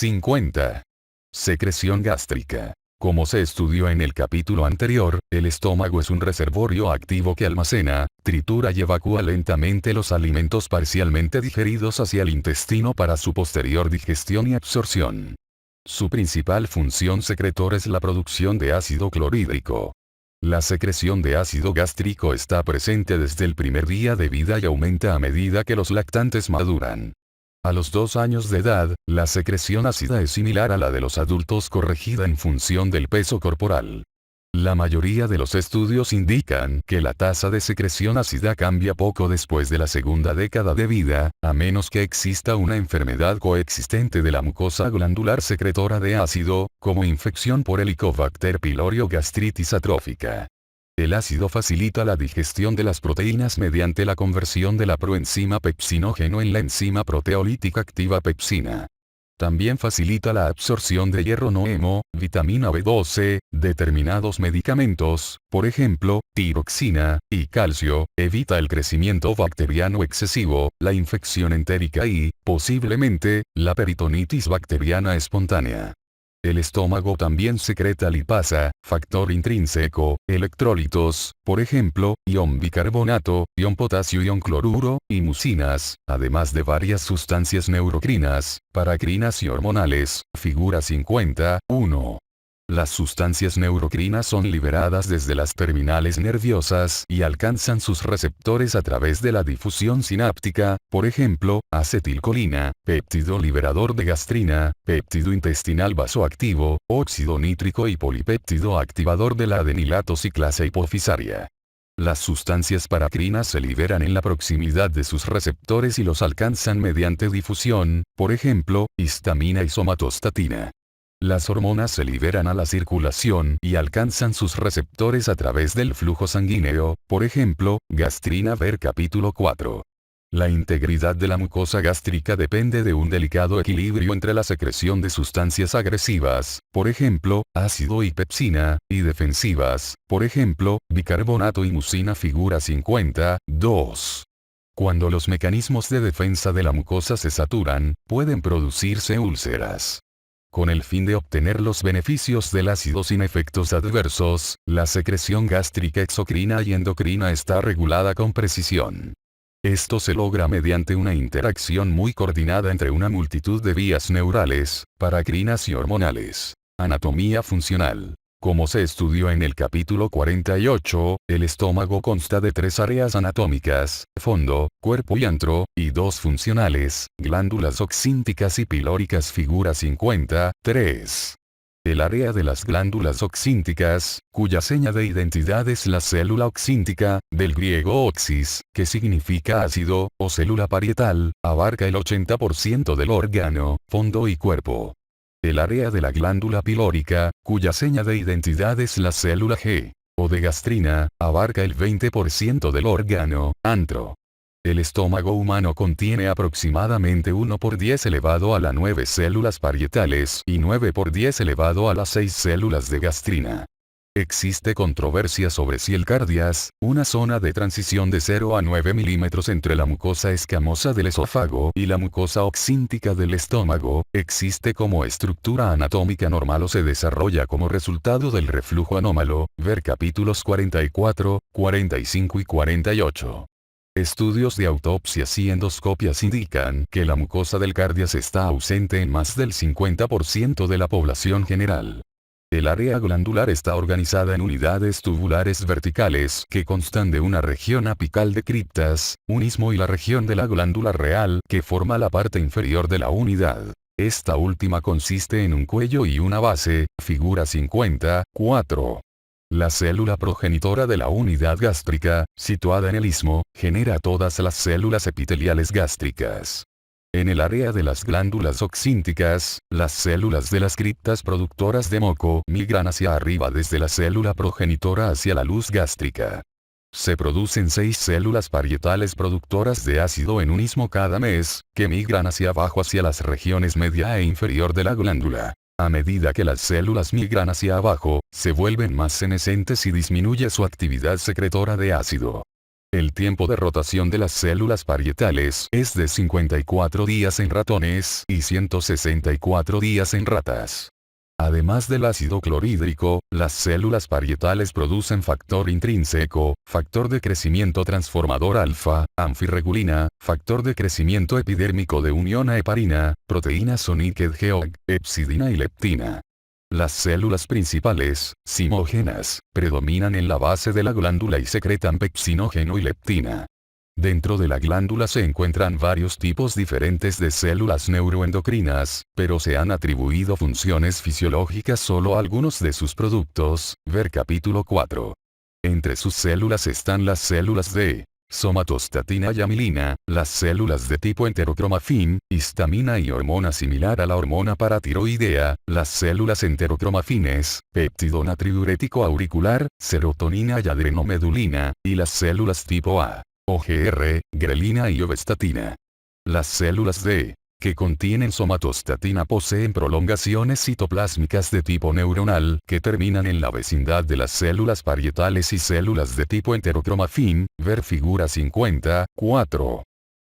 50. Secreción gástrica. Como se estudió en el capítulo anterior, el estómago es un reservorio activo que almacena, tritura y evacúa lentamente los alimentos parcialmente digeridos hacia el intestino para su posterior digestión y absorción. Su principal función secretora es la producción de ácido clorhídrico. La secreción de ácido gástrico está presente desde el primer día de vida y aumenta a medida que los lactantes maduran. A los 2 años de edad, la secreción ácida es similar a la de los adultos corregida en función del peso corporal. La mayoría de los estudios indican que la tasa de secreción ácida cambia poco después de la segunda década de vida, a menos que exista una enfermedad coexistente de la mucosa glandular secretora de ácido, como infección por Helicobacter pylori o gastritis atrófica. El ácido facilita la digestión de las proteínas mediante la conversión de la proenzima pepsinógeno en la enzima proteolítica activa pepsina. También facilita la absorción de hierro no hemo, vitamina B12, determinados medicamentos, por ejemplo, tiroxina, y calcio, evita el crecimiento bacteriano excesivo, la infección entérica y, posiblemente, la peritonitis bacteriana espontánea. El estómago también secreta lipasa, factor intrínseco, electrolitos, por ejemplo, ion bicarbonato, ion potasio, ion cloruro, y mucinas, además de varias sustancias neurocrinas, paracrinas y hormonales, figura 51. Las sustancias neurocrinas son liberadas desde las terminales nerviosas y alcanzan sus receptores a través de la difusión sináptica, por ejemplo, acetilcolina, péptido liberador de gastrina, péptido intestinal vasoactivo, óxido nítrico y polipéptido activador de la adenilato ciclasa hipofisaria. Las sustancias paracrinas se liberan en la proximidad de sus receptores y los alcanzan mediante difusión, por ejemplo, histamina y somatostatina. Las hormonas se liberan a la circulación y alcanzan sus receptores a través del flujo sanguíneo, por ejemplo, gastrina ver capítulo 4. La integridad de la mucosa gástrica depende de un delicado equilibrio entre la secreción de sustancias agresivas, por ejemplo, ácido y pepsina, y defensivas, por ejemplo, bicarbonato y mucina figura 52. Cuando los mecanismos de defensa de la mucosa se saturan, pueden producirse úlceras. Con el fin de obtener los beneficios del ácido sin efectos adversos, la secreción gástrica exocrina y endocrina está regulada con precisión. Esto se logra mediante una interacción muy coordinada entre una multitud de vías neurales, paracrinas y hormonales. Anatomía funcional. Como se estudió en el capítulo 48, el estómago consta de 3 áreas anatómicas, fondo, cuerpo y antro, y 2 funcionales, glándulas oxínticas y pilóricas figura 53. El área de las glándulas oxínticas, cuya seña de identidad es la célula oxíntica, del griego oxis, que significa ácido, o célula parietal, abarca el 80% del órgano, fondo y cuerpo. El área de la glándula pilórica, cuya seña de identidad es la célula G, o de gastrina, abarca el 20% del órgano, antro. El estómago humano contiene aproximadamente 1 por 10 elevado a la 9 células parietales y 9 por 10 elevado a las 6 células de gastrina. Existe controversia sobre si el cardias, una zona de transición de 0 a 9 milímetros entre la mucosa escamosa del esófago y la mucosa oxíntica del estómago, existe como estructura anatómica normal o se desarrolla como resultado del reflujo anómalo, ver capítulos 44, 45 y 48. Estudios de autopsias y endoscopias indican que la mucosa del cardias está ausente en más del 50% de la población general. El área glandular está organizada en unidades tubulares verticales que constan de una región apical de criptas, un istmo y la región de la glándula real que forma la parte inferior de la unidad. Esta última consiste en un cuello y una base, figura 54. La célula progenitora de la unidad gástrica, situada en el istmo, genera todas las células epiteliales gástricas. En el área de las glándulas oxínticas, las células de las criptas productoras de moco migran hacia arriba desde la célula progenitora hacia la luz gástrica. Se producen 6 células parietales productoras de ácido en un istmo cada mes, que migran hacia abajo hacia las regiones media e inferior de la glándula. A medida que las células migran hacia abajo, se vuelven más senescentes y disminuye su actividad secretora de ácido. El tiempo de rotación de las células parietales es de 54 días en ratones y 164 días en ratas. Además del ácido clorhídrico, las células parietales producen factor intrínseco, factor de crecimiento transformador alfa, anfirregulina, factor de crecimiento epidérmico de unión a heparina, proteínas Sonic-Hedgehog, epsidina y leptina. Las células principales, simógenas, predominan en la base de la glándula y secretan pepsinógeno y leptina. Dentro de la glándula se encuentran varios tipos diferentes de células neuroendocrinas, pero se han atribuido funciones fisiológicas solo a algunos de sus productos, ver capítulo 4. Entre sus células están las células de somatostatina y amilina, las células de tipo enterocromafín, histamina y hormona similar a la hormona paratiroidea, las células enterocromafines, péptido natriurético auricular, serotonina y adrenomedulina, y las células tipo A. OGR, grelina y ovestatina. Las células D, que contienen somatostatina poseen prolongaciones citoplásmicas de tipo neuronal que terminan en la vecindad de las células parietales y células de tipo enterocromafín, ver figura 54.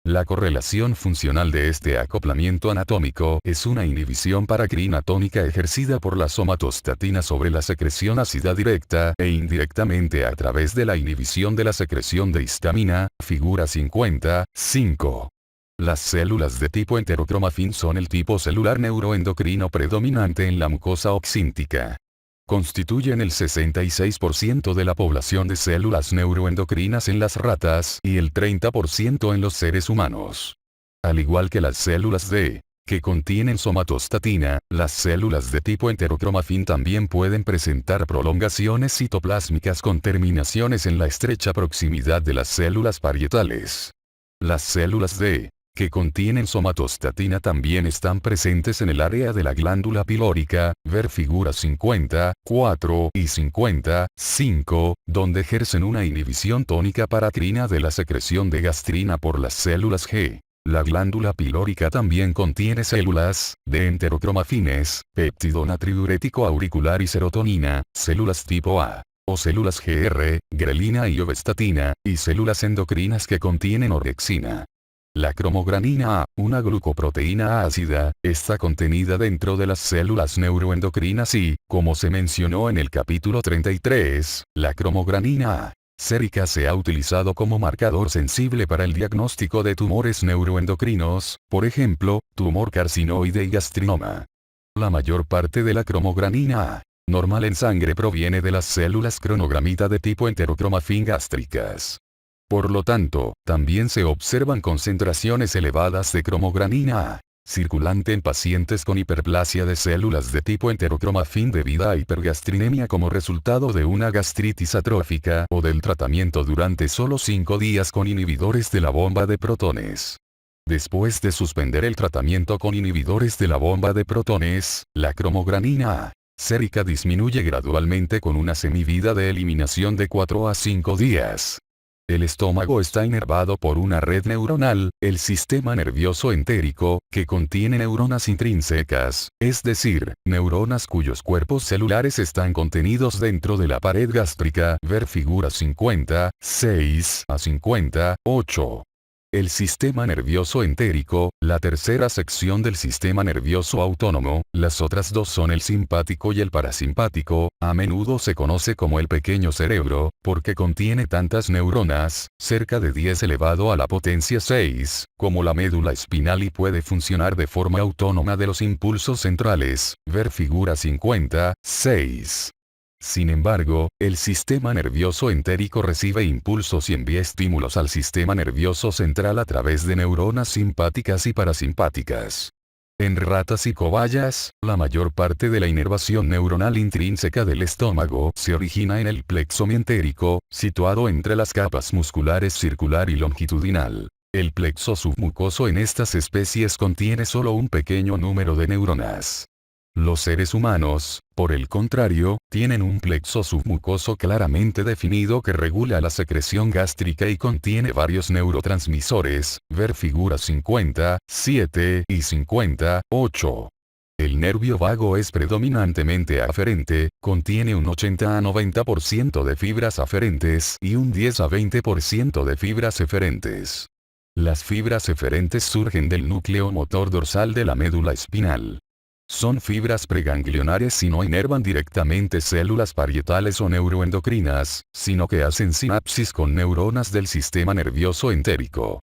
La correlación funcional de este acoplamiento anatómico es una inhibición paracrinatónica ejercida por la somatostatina sobre la secreción ácida directa e indirectamente a través de la inhibición de la secreción de histamina, figura 55. Las células de tipo enterocromafín son el tipo celular neuroendocrino predominante en la mucosa oxíntica. Constituyen el 66% de la población de células neuroendocrinas en las ratas y el 30% en los seres humanos. Al igual que las células D, que contienen somatostatina, las células de tipo enterocromafín también pueden presentar prolongaciones citoplásmicas con terminaciones en la estrecha proximidad de las células parietales. Las células D, que contienen somatostatina también están presentes en el área de la glándula pilórica, ver figuras 54 y 55, donde ejercen una inhibición tónica paracrina de la secreción de gastrina por las células G. La glándula pilórica también contiene células de enterocromafines, péptido natriurético auricular y serotonina, células tipo A, o células GR, grelina y ovestatina, y células endocrinas que contienen orexina. La cromogranina A, una glucoproteína ácida, está contenida dentro de las células neuroendocrinas y, como se mencionó en el capítulo 33, la cromogranina A sérica se ha utilizado como marcador sensible para el diagnóstico de tumores neuroendocrinos, por ejemplo, tumor carcinoide y gastrinoma. La mayor parte de la cromogranina A normal en sangre proviene de las células cronogramita de tipo enterocromafín gástricas. Por lo tanto, también se observan concentraciones elevadas de cromogranina A circulante en pacientes con hiperplasia de células de tipo enterocromafín debido a hipergastrinemia como resultado de una gastritis atrófica o del tratamiento durante solo 5 días con inhibidores de la bomba de protones. Después de suspender el tratamiento con inhibidores de la bomba de protones, la cromogranina A sérica disminuye gradualmente con una semivida de eliminación de 4 a 5 días. El estómago está inervado por una red neuronal, el sistema nervioso entérico, que contiene neuronas intrínsecas, es decir, neuronas cuyos cuerpos celulares están contenidos dentro de la pared gástrica, ver figura 56 a 58. El sistema nervioso entérico, la tercera sección del sistema nervioso autónomo, las otras dos son el simpático y el parasimpático, a menudo se conoce como el pequeño cerebro, porque contiene tantas neuronas, cerca de 10 elevado a la potencia 6, como la médula espinal y puede funcionar de forma autónoma de los impulsos centrales, ver figura 56. Sin embargo, el sistema nervioso entérico recibe impulsos y envía estímulos al sistema nervioso central a través de neuronas simpáticas y parasimpáticas. En ratas y cobayas, la mayor parte de la inervación neuronal intrínseca del estómago se origina en el plexo mientérico, situado entre las capas musculares circular y longitudinal. El plexo submucoso en estas especies contiene solo un pequeño número de neuronas. Los seres humanos, por el contrario, tienen un plexo submucoso claramente definido que regula la secreción gástrica y contiene varios neurotransmisores, ver figuras 57 y 58. El nervio vago es predominantemente aferente, contiene un 80 a 90% de fibras aferentes y un 10 a 20% de fibras eferentes. Las fibras eferentes surgen del núcleo motor dorsal de la médula espinal. Son fibras preganglionares y no inervan directamente células parietales o neuroendocrinas, sino que hacen sinapsis con neuronas del sistema nervioso entérico.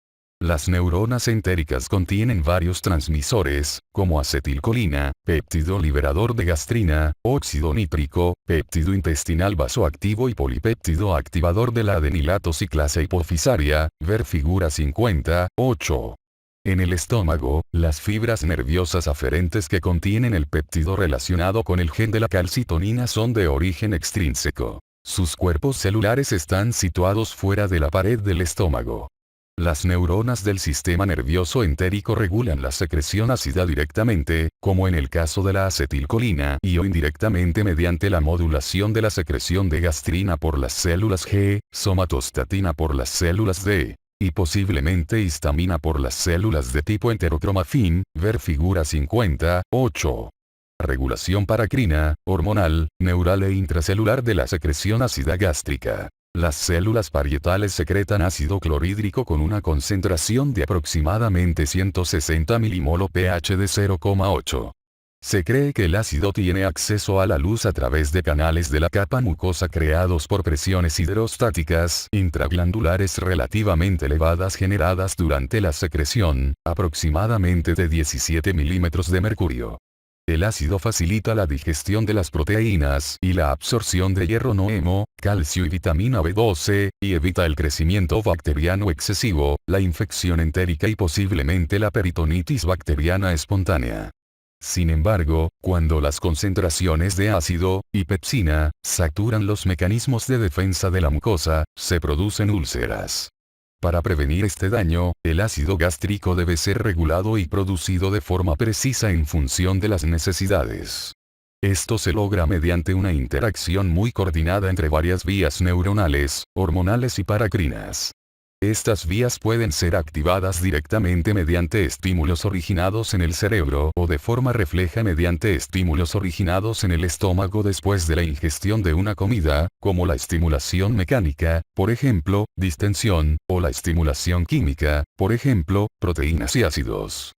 Las neuronas entéricas contienen varios transmisores, como acetilcolina, péptido liberador de gastrina, óxido nítrico, péptido intestinal vasoactivo y polipéptido activador de la adenilato ciclasa hipofisaria, ver figura 58. En el estómago, las fibras nerviosas aferentes que contienen el péptido relacionado con el gen de la calcitonina son de origen extrínseco. Sus cuerpos celulares están situados fuera de la pared del estómago. Las neuronas del sistema nervioso entérico regulan la secreción ácida directamente, como en el caso de la acetilcolina, y o indirectamente mediante la modulación de la secreción de gastrina por las células G, somatostatina por las células D, y posiblemente histamina por las células de tipo enterocromafin, ver figura 58. Regulación paracrina, hormonal, neural e intracelular de la secreción ácida gástrica. Las células parietales secretan ácido clorhídrico con una concentración de aproximadamente 160 millimol pH de 0,8. Se cree que el ácido tiene acceso a la luz a través de canales de la capa mucosa creados por presiones hidrostáticas intraglandulares relativamente elevadas generadas durante la secreción, aproximadamente de 17 milímetros de mercurio. El ácido facilita la digestión de las proteínas y la absorción de hierro no hemo, calcio y vitamina B12, y evita el crecimiento bacteriano excesivo, la infección entérica y posiblemente la peritonitis bacteriana espontánea. Sin embargo, cuando las concentraciones de ácido y pepsina saturan los mecanismos de defensa de la mucosa, se producen úlceras. Para prevenir este daño, el ácido gástrico debe ser regulado y producido de forma precisa en función de las necesidades. Esto se logra mediante una interacción muy coordinada entre varias vías neuronales, hormonales y paracrinas. Estas vías pueden ser activadas directamente mediante estímulos originados en el cerebro o de forma refleja mediante estímulos originados en el estómago después de la ingestión de una comida, como la estimulación mecánica, por ejemplo, distensión, o la estimulación química, por ejemplo, proteínas y ácidos.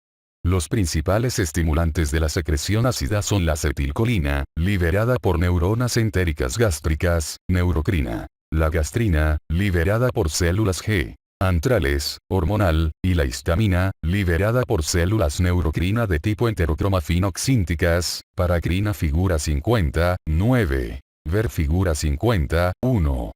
Los principales estimulantes de la secreción ácida son la acetilcolina, liberada por neuronas entéricas gástricas, neurocrina. La gastrina, liberada por células G. antrales, hormonal, y la histamina, liberada por células neurocrina de tipo enterocromafinoxínticas, paracrina figura 59. Ver figura 51.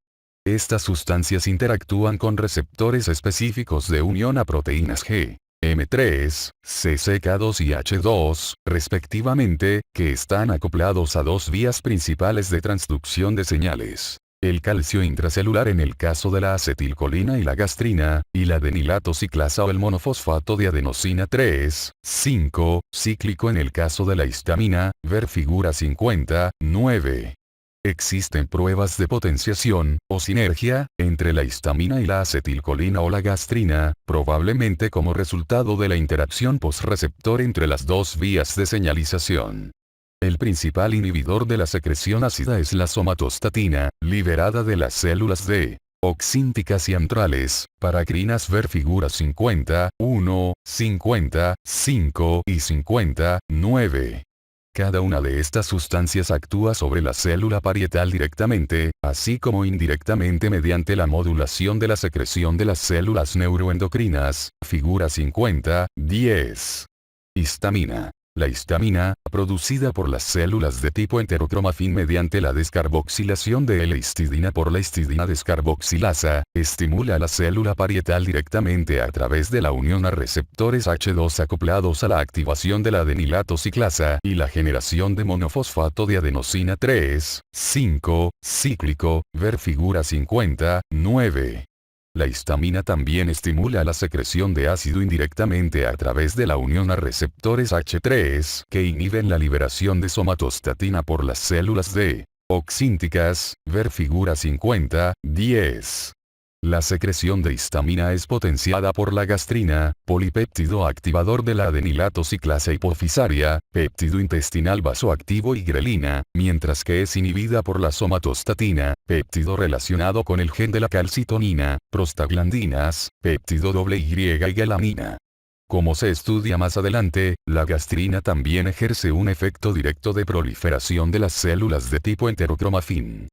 Estas sustancias interactúan con receptores específicos de unión a proteínas G. M3, CCK2 y H2, respectivamente, que están acoplados a dos vías principales de transducción de señales. El calcio intracelular en el caso de la acetilcolina y la gastrina, y la adenilato ciclasa o el monofosfato de adenosina 3,5, cíclico en el caso de la histamina, ver figura 59. Existen pruebas de potenciación, o sinergia, entre la histamina y la acetilcolina o la gastrina, probablemente como resultado de la interacción posreceptor entre las dos vías de señalización. El principal inhibidor de la secreción ácida es la somatostatina, liberada de las células D. oxínticas y antrales, paracrinas ver figuras 51, 55 y 59. Cada una de estas sustancias actúa sobre la célula parietal directamente, así como indirectamente mediante la modulación de la secreción de las células neuroendocrinas, figura 50-10. Histamina. La histamina, producida por las células de tipo enterocromafin mediante la descarboxilación de L-histidina por la histidina descarboxilasa, estimula a la célula parietal directamente a través de la unión a receptores H2 acoplados a la activación de la adenilato ciclasa y la generación de monofosfato de adenosina 3,5, cíclico, ver figura 59. La histamina también estimula la secreción de ácido indirectamente a través de la unión a receptores H3 que inhiben la liberación de somatostatina por las células D. oxínticas, ver figura 50-10. La secreción de histamina es potenciada por la gastrina, polipéptido activador de la adenilato ciclasa hipofisaria, péptido intestinal vasoactivo y grelina, mientras que es inhibida por la somatostatina, péptido relacionado con el gen de la calcitonina, prostaglandinas, péptido Y y galamina. Como se estudia más adelante, la gastrina también ejerce un efecto directo de proliferación de las células de tipo enterocromafin.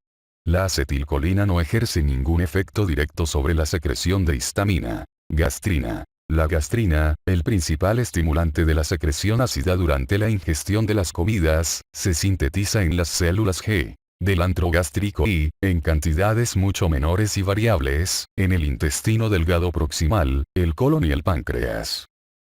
La acetilcolina no ejerce ningún efecto directo sobre la secreción de histamina. Gastrina. La gastrina, el principal estimulante de la secreción ácida durante la ingestión de las comidas, se sintetiza en las células G del antro gástrico y, en cantidades mucho menores y variables, en el intestino delgado proximal, el colon y el páncreas.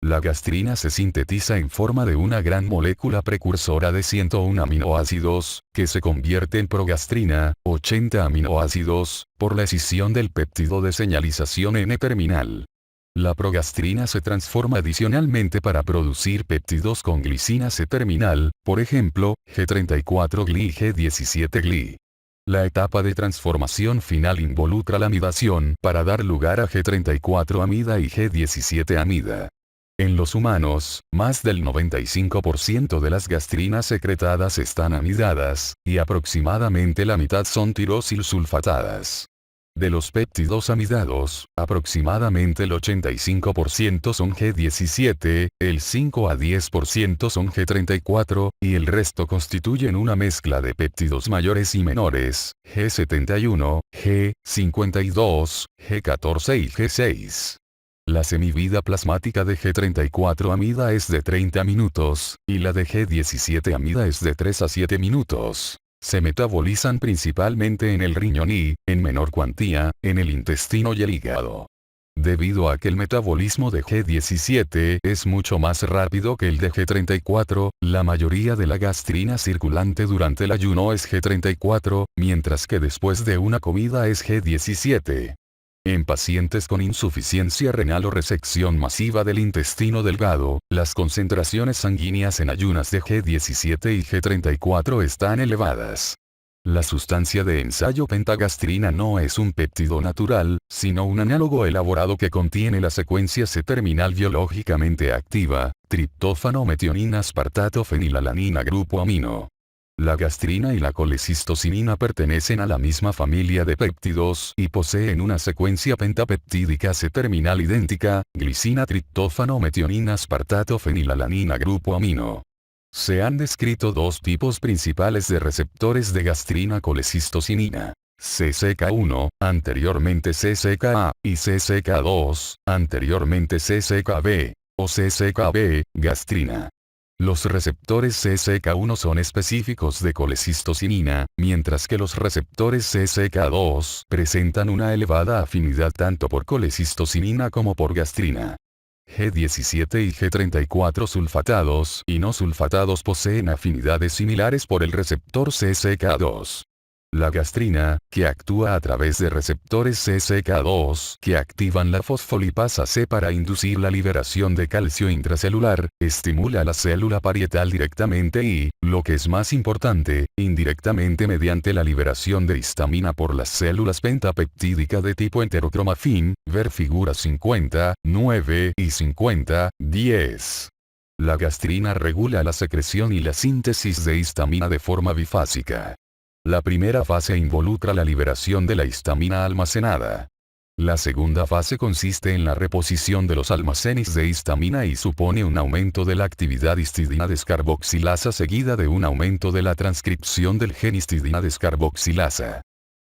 La gastrina se sintetiza en forma de una gran molécula precursora de 101 aminoácidos, que se convierte en progastrina, 80 aminoácidos, por la escisión del péptido de señalización N-terminal. La progastrina se transforma adicionalmente para producir péptidos con glicina C-terminal, por ejemplo, G34-gli y G17-gli. La etapa de transformación final involucra la amidación para dar lugar a G34-amida y G17-amida. En los humanos, más del 95% de las gastrinas secretadas están amidadas, y aproximadamente la mitad son tirosilsulfatadas. De los péptidos amidados, aproximadamente el 85% son G17, el 5 a 10% son G34, y el resto constituyen una mezcla de péptidos mayores y menores, G71, G52, G14 y G6. La semivida plasmática de G34-amida es de 30 minutos, y la de G17-amida es de 3 a 7 minutos. Se metabolizan principalmente en el riñón y, en menor cuantía, en el intestino y el hígado. Debido a que el metabolismo de G17 es mucho más rápido que el de G34, la mayoría de la gastrina circulante durante el ayuno es G34, mientras que después de una comida es G17. En pacientes con insuficiencia renal o resección masiva del intestino delgado, las concentraciones sanguíneas en ayunas de G17 y G34 están elevadas. La sustancia de ensayo pentagastrina no es un péptido natural, sino un análogo elaborado que contiene la secuencia C-terminal biológicamente activa, triptófano metionina aspartato fenilalanina grupo amino. La gastrina y la colecistocinina pertenecen a la misma familia de péptidos y poseen una secuencia pentapeptídica C-terminal idéntica, glicina triptófano metionina aspartato fenilalanina grupo amino. Se han descrito dos tipos principales de receptores de gastrina colecistocinina. CCK1, anteriormente CCKA, y CCK2, anteriormente CCKB, o CCKB, gastrina. Los receptores CCK1 son específicos de colecistocinina, mientras que los receptores CCK2 presentan una elevada afinidad tanto por colecistocinina como por gastrina. G17 y G34 sulfatados y no sulfatados poseen afinidades similares por el receptor CCK2. La gastrina, que actúa a través de receptores CCK2 que activan la fosfolipasa C para inducir la liberación de calcio intracelular, estimula a la célula parietal directamente y, lo que es más importante, indirectamente mediante la liberación de histamina por las células pentapeptídicas de tipo enterocromafin, ver figuras 50, 9 y 50, 10. La gastrina regula la secreción y la síntesis de histamina de forma bifásica. La primera fase involucra la liberación de la histamina almacenada. La segunda fase consiste en la reposición de los almacenes de histamina y supone un aumento de la actividad histidina descarboxilasa seguida de un aumento de la transcripción del gen histidina descarboxilasa.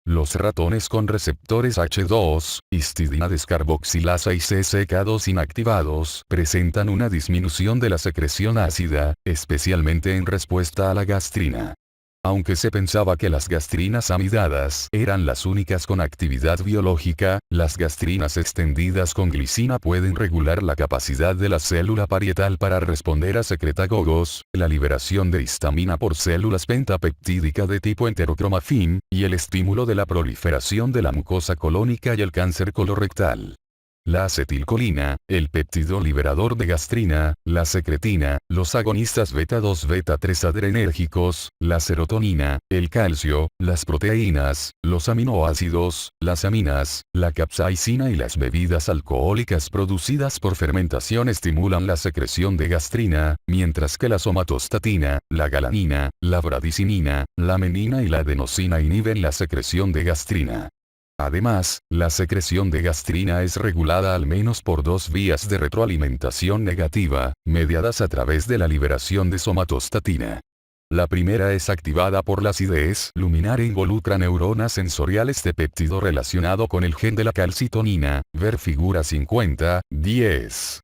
Los ratones con receptores H2, histidina descarboxilasa y CCK2 inactivados presentan una disminución de la secreción ácida, especialmente en respuesta a la gastrina. Aunque se pensaba que las gastrinas amidadas eran las únicas con actividad biológica, las gastrinas extendidas con glicina pueden regular la capacidad de la célula parietal para responder a secretagogos, la liberación de histamina por células pentapeptídicas de tipo enterocromafin, y el estímulo de la proliferación de la mucosa colónica y el cáncer colorectal. la acetilcolina, el péptido liberador de gastrina, la secretina, los agonistas beta-2 beta-3 adrenérgicos, la serotonina, el calcio, las proteínas, los aminoácidos, las aminas, la capsaicina y las bebidas alcohólicas producidas por fermentación estimulan la secreción de gastrina, mientras que la somatostatina, la galanina, la bradicinina, la menina y la adenosina inhiben la secreción de gastrina. Además, la secreción de gastrina es regulada al menos por dos vías de retroalimentación negativa, mediadas a través de la liberación de somatostatina. La primera es activada por la acidez luminar e involucra neuronas sensoriales de péptido relacionado con el gen de la calcitonina, ver figura 50-10.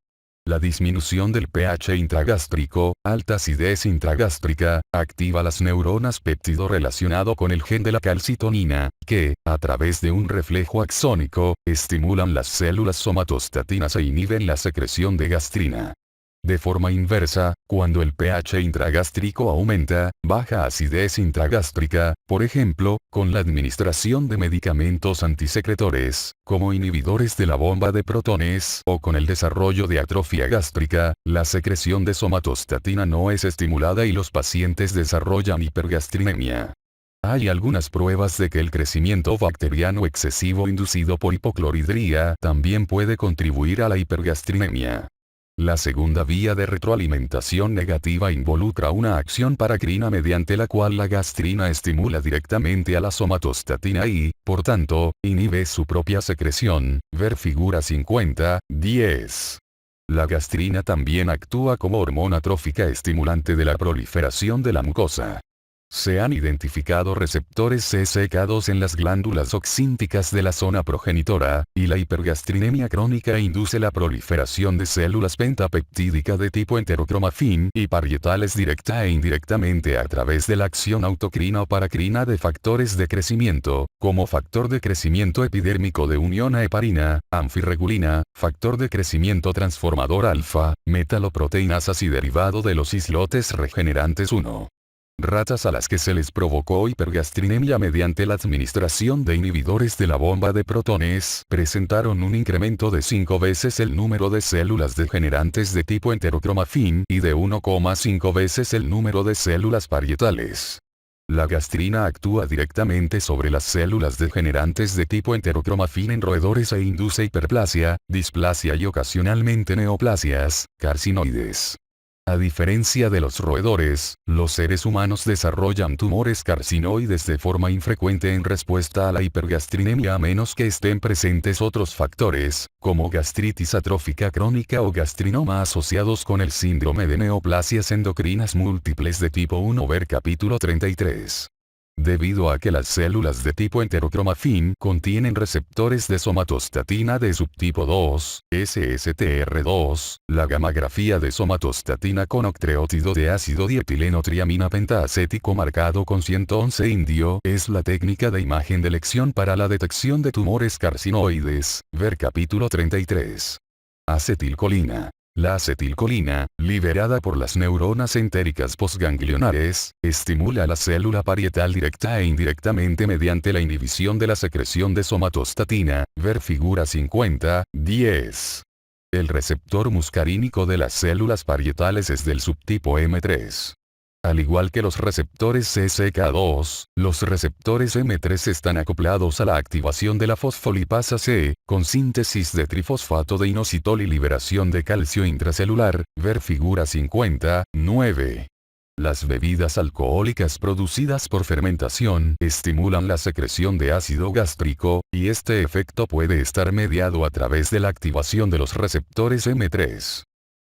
La disminución del pH intragástrico, alta acidez intragástrica, activa las neuronas péptido relacionado con el gen de la calcitonina, que, a través de un reflejo axónico, estimulan las células somatostatinas e inhiben la secreción de gastrina. De forma inversa, cuando el pH intragástrico aumenta, baja acidez intragástrica, por ejemplo, con la administración de medicamentos antisecretores, como inhibidores de la bomba de protones o con el desarrollo de atrofia gástrica, la secreción de somatostatina no es estimulada y los pacientes desarrollan hipergastrinemia. Hay algunas pruebas de que el crecimiento bacteriano excesivo inducido por hipocloridría también puede contribuir a la hipergastrinemia. La segunda vía de retroalimentación negativa involucra una acción paracrina mediante la cual la gastrina estimula directamente a la somatostatina y, por tanto, inhibe su propia secreción, ver figura 50-10. La gastrina también actúa como hormona trófica estimulante de la proliferación de la mucosa. Se han identificado receptores CSK2 en las glándulas oxínticas de la zona progenitora, y la hipergastrinemia crónica induce la proliferación de células pentapeptídicas de tipo enterocromafin y parietales directa e indirectamente a través de la acción autocrina o paracrina de factores de crecimiento, como factor de crecimiento epidérmico de unión a heparina, anfirregulina, factor de crecimiento transformador alfa, metaloproteinasas y derivado de los islotes regenerantes 1. Ratas a las que se les provocó hipergastrinemia mediante la administración de inhibidores de la bomba de protones presentaron un incremento de 5 veces el número de células degenerantes de tipo enterocromafin y de 1,5 veces el número de células parietales. La gastrina actúa directamente sobre las células degenerantes de tipo enterocromafin en roedores e induce hiperplasia, displasia y ocasionalmente neoplasias, carcinoides. A diferencia de los roedores, los seres humanos desarrollan tumores carcinoides de forma infrecuente en respuesta a la hipergastrinemia a menos que estén presentes otros factores, como gastritis atrófica crónica o gastrinoma asociados con el síndrome de neoplasias endocrinas múltiples de tipo 1 ver capítulo 33. Debido a que las células de tipo enterocromafin contienen receptores de somatostatina de subtipo 2, SSTR2, la gammagrafía de somatostatina con octreótido de ácido dietileno triamina pentaacético marcado con 111 indio es la técnica de imagen de elección para la detección de tumores carcinoides, ver capítulo 33. Acetilcolina. La acetilcolina, liberada por las neuronas entéricas postganglionares, estimula la célula parietal directa e indirectamente mediante la inhibición de la secreción de somatostatina, ver figura 50-10. El receptor muscarínico de las células parietales es del subtipo M3. Al igual que los receptores CSK2, los receptores M3 están acoplados a la activación de la fosfolipasa C, con síntesis de trifosfato de inositol y liberación de calcio intracelular, ver figura 50-9. Las bebidas alcohólicas producidas por fermentación estimulan la secreción de ácido gástrico, y este efecto puede estar mediado a través de la activación de los receptores M3.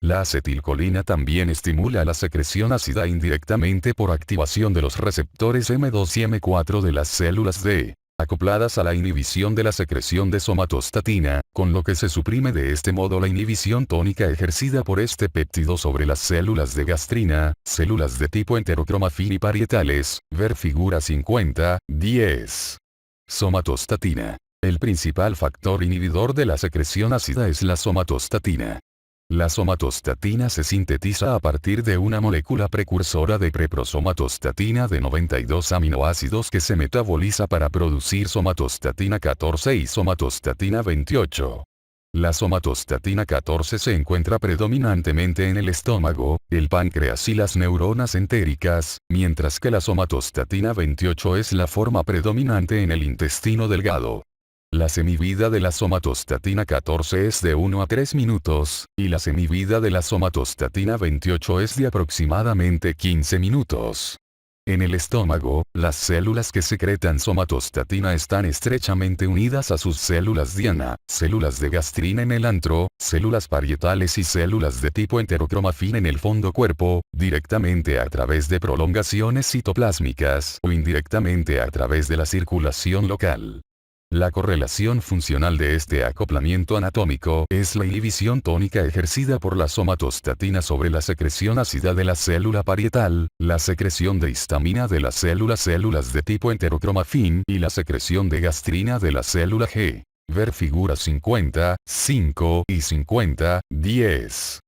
La acetilcolina también estimula la secreción ácida indirectamente por activación de los receptores M2 y M4 de las células D, acopladas a la inhibición de la secreción de somatostatina, con lo que se suprime de este modo la inhibición tónica ejercida por este péptido sobre las células de gastrina, células de tipo enterocromafin y parietales, ver figura 50-10. Somatostatina. El principal factor inhibidor de la secreción ácida es la somatostatina. La somatostatina se sintetiza a partir de una molécula precursora de preprosomatostatina de 92 aminoácidos que se metaboliza para producir somatostatina 14 y somatostatina 28. La somatostatina 14 se encuentra predominantemente en el estómago, el páncreas y las neuronas entéricas, mientras que la somatostatina 28 es la forma predominante en el intestino delgado. La semivida de la somatostatina 14 es de 1 a 3 minutos, y la semivida de la somatostatina 28 es de aproximadamente 15 minutos. En el estómago, las células que secretan somatostatina están estrechamente unidas a sus células diana, células de gastrina en el antro, células parietales y células de tipo enterocromafín en el fondo cuerpo, directamente a través de prolongaciones citoplásmicas o indirectamente a través de la circulación local. La correlación funcional de este acoplamiento anatómico es la inhibición tónica ejercida por la somatostatina sobre la secreción ácida de la célula parietal, la secreción de histamina de las células de tipo enterocromafín y la secreción de gastrina de la célula G. Ver figuras 50, 5 y 50, 10.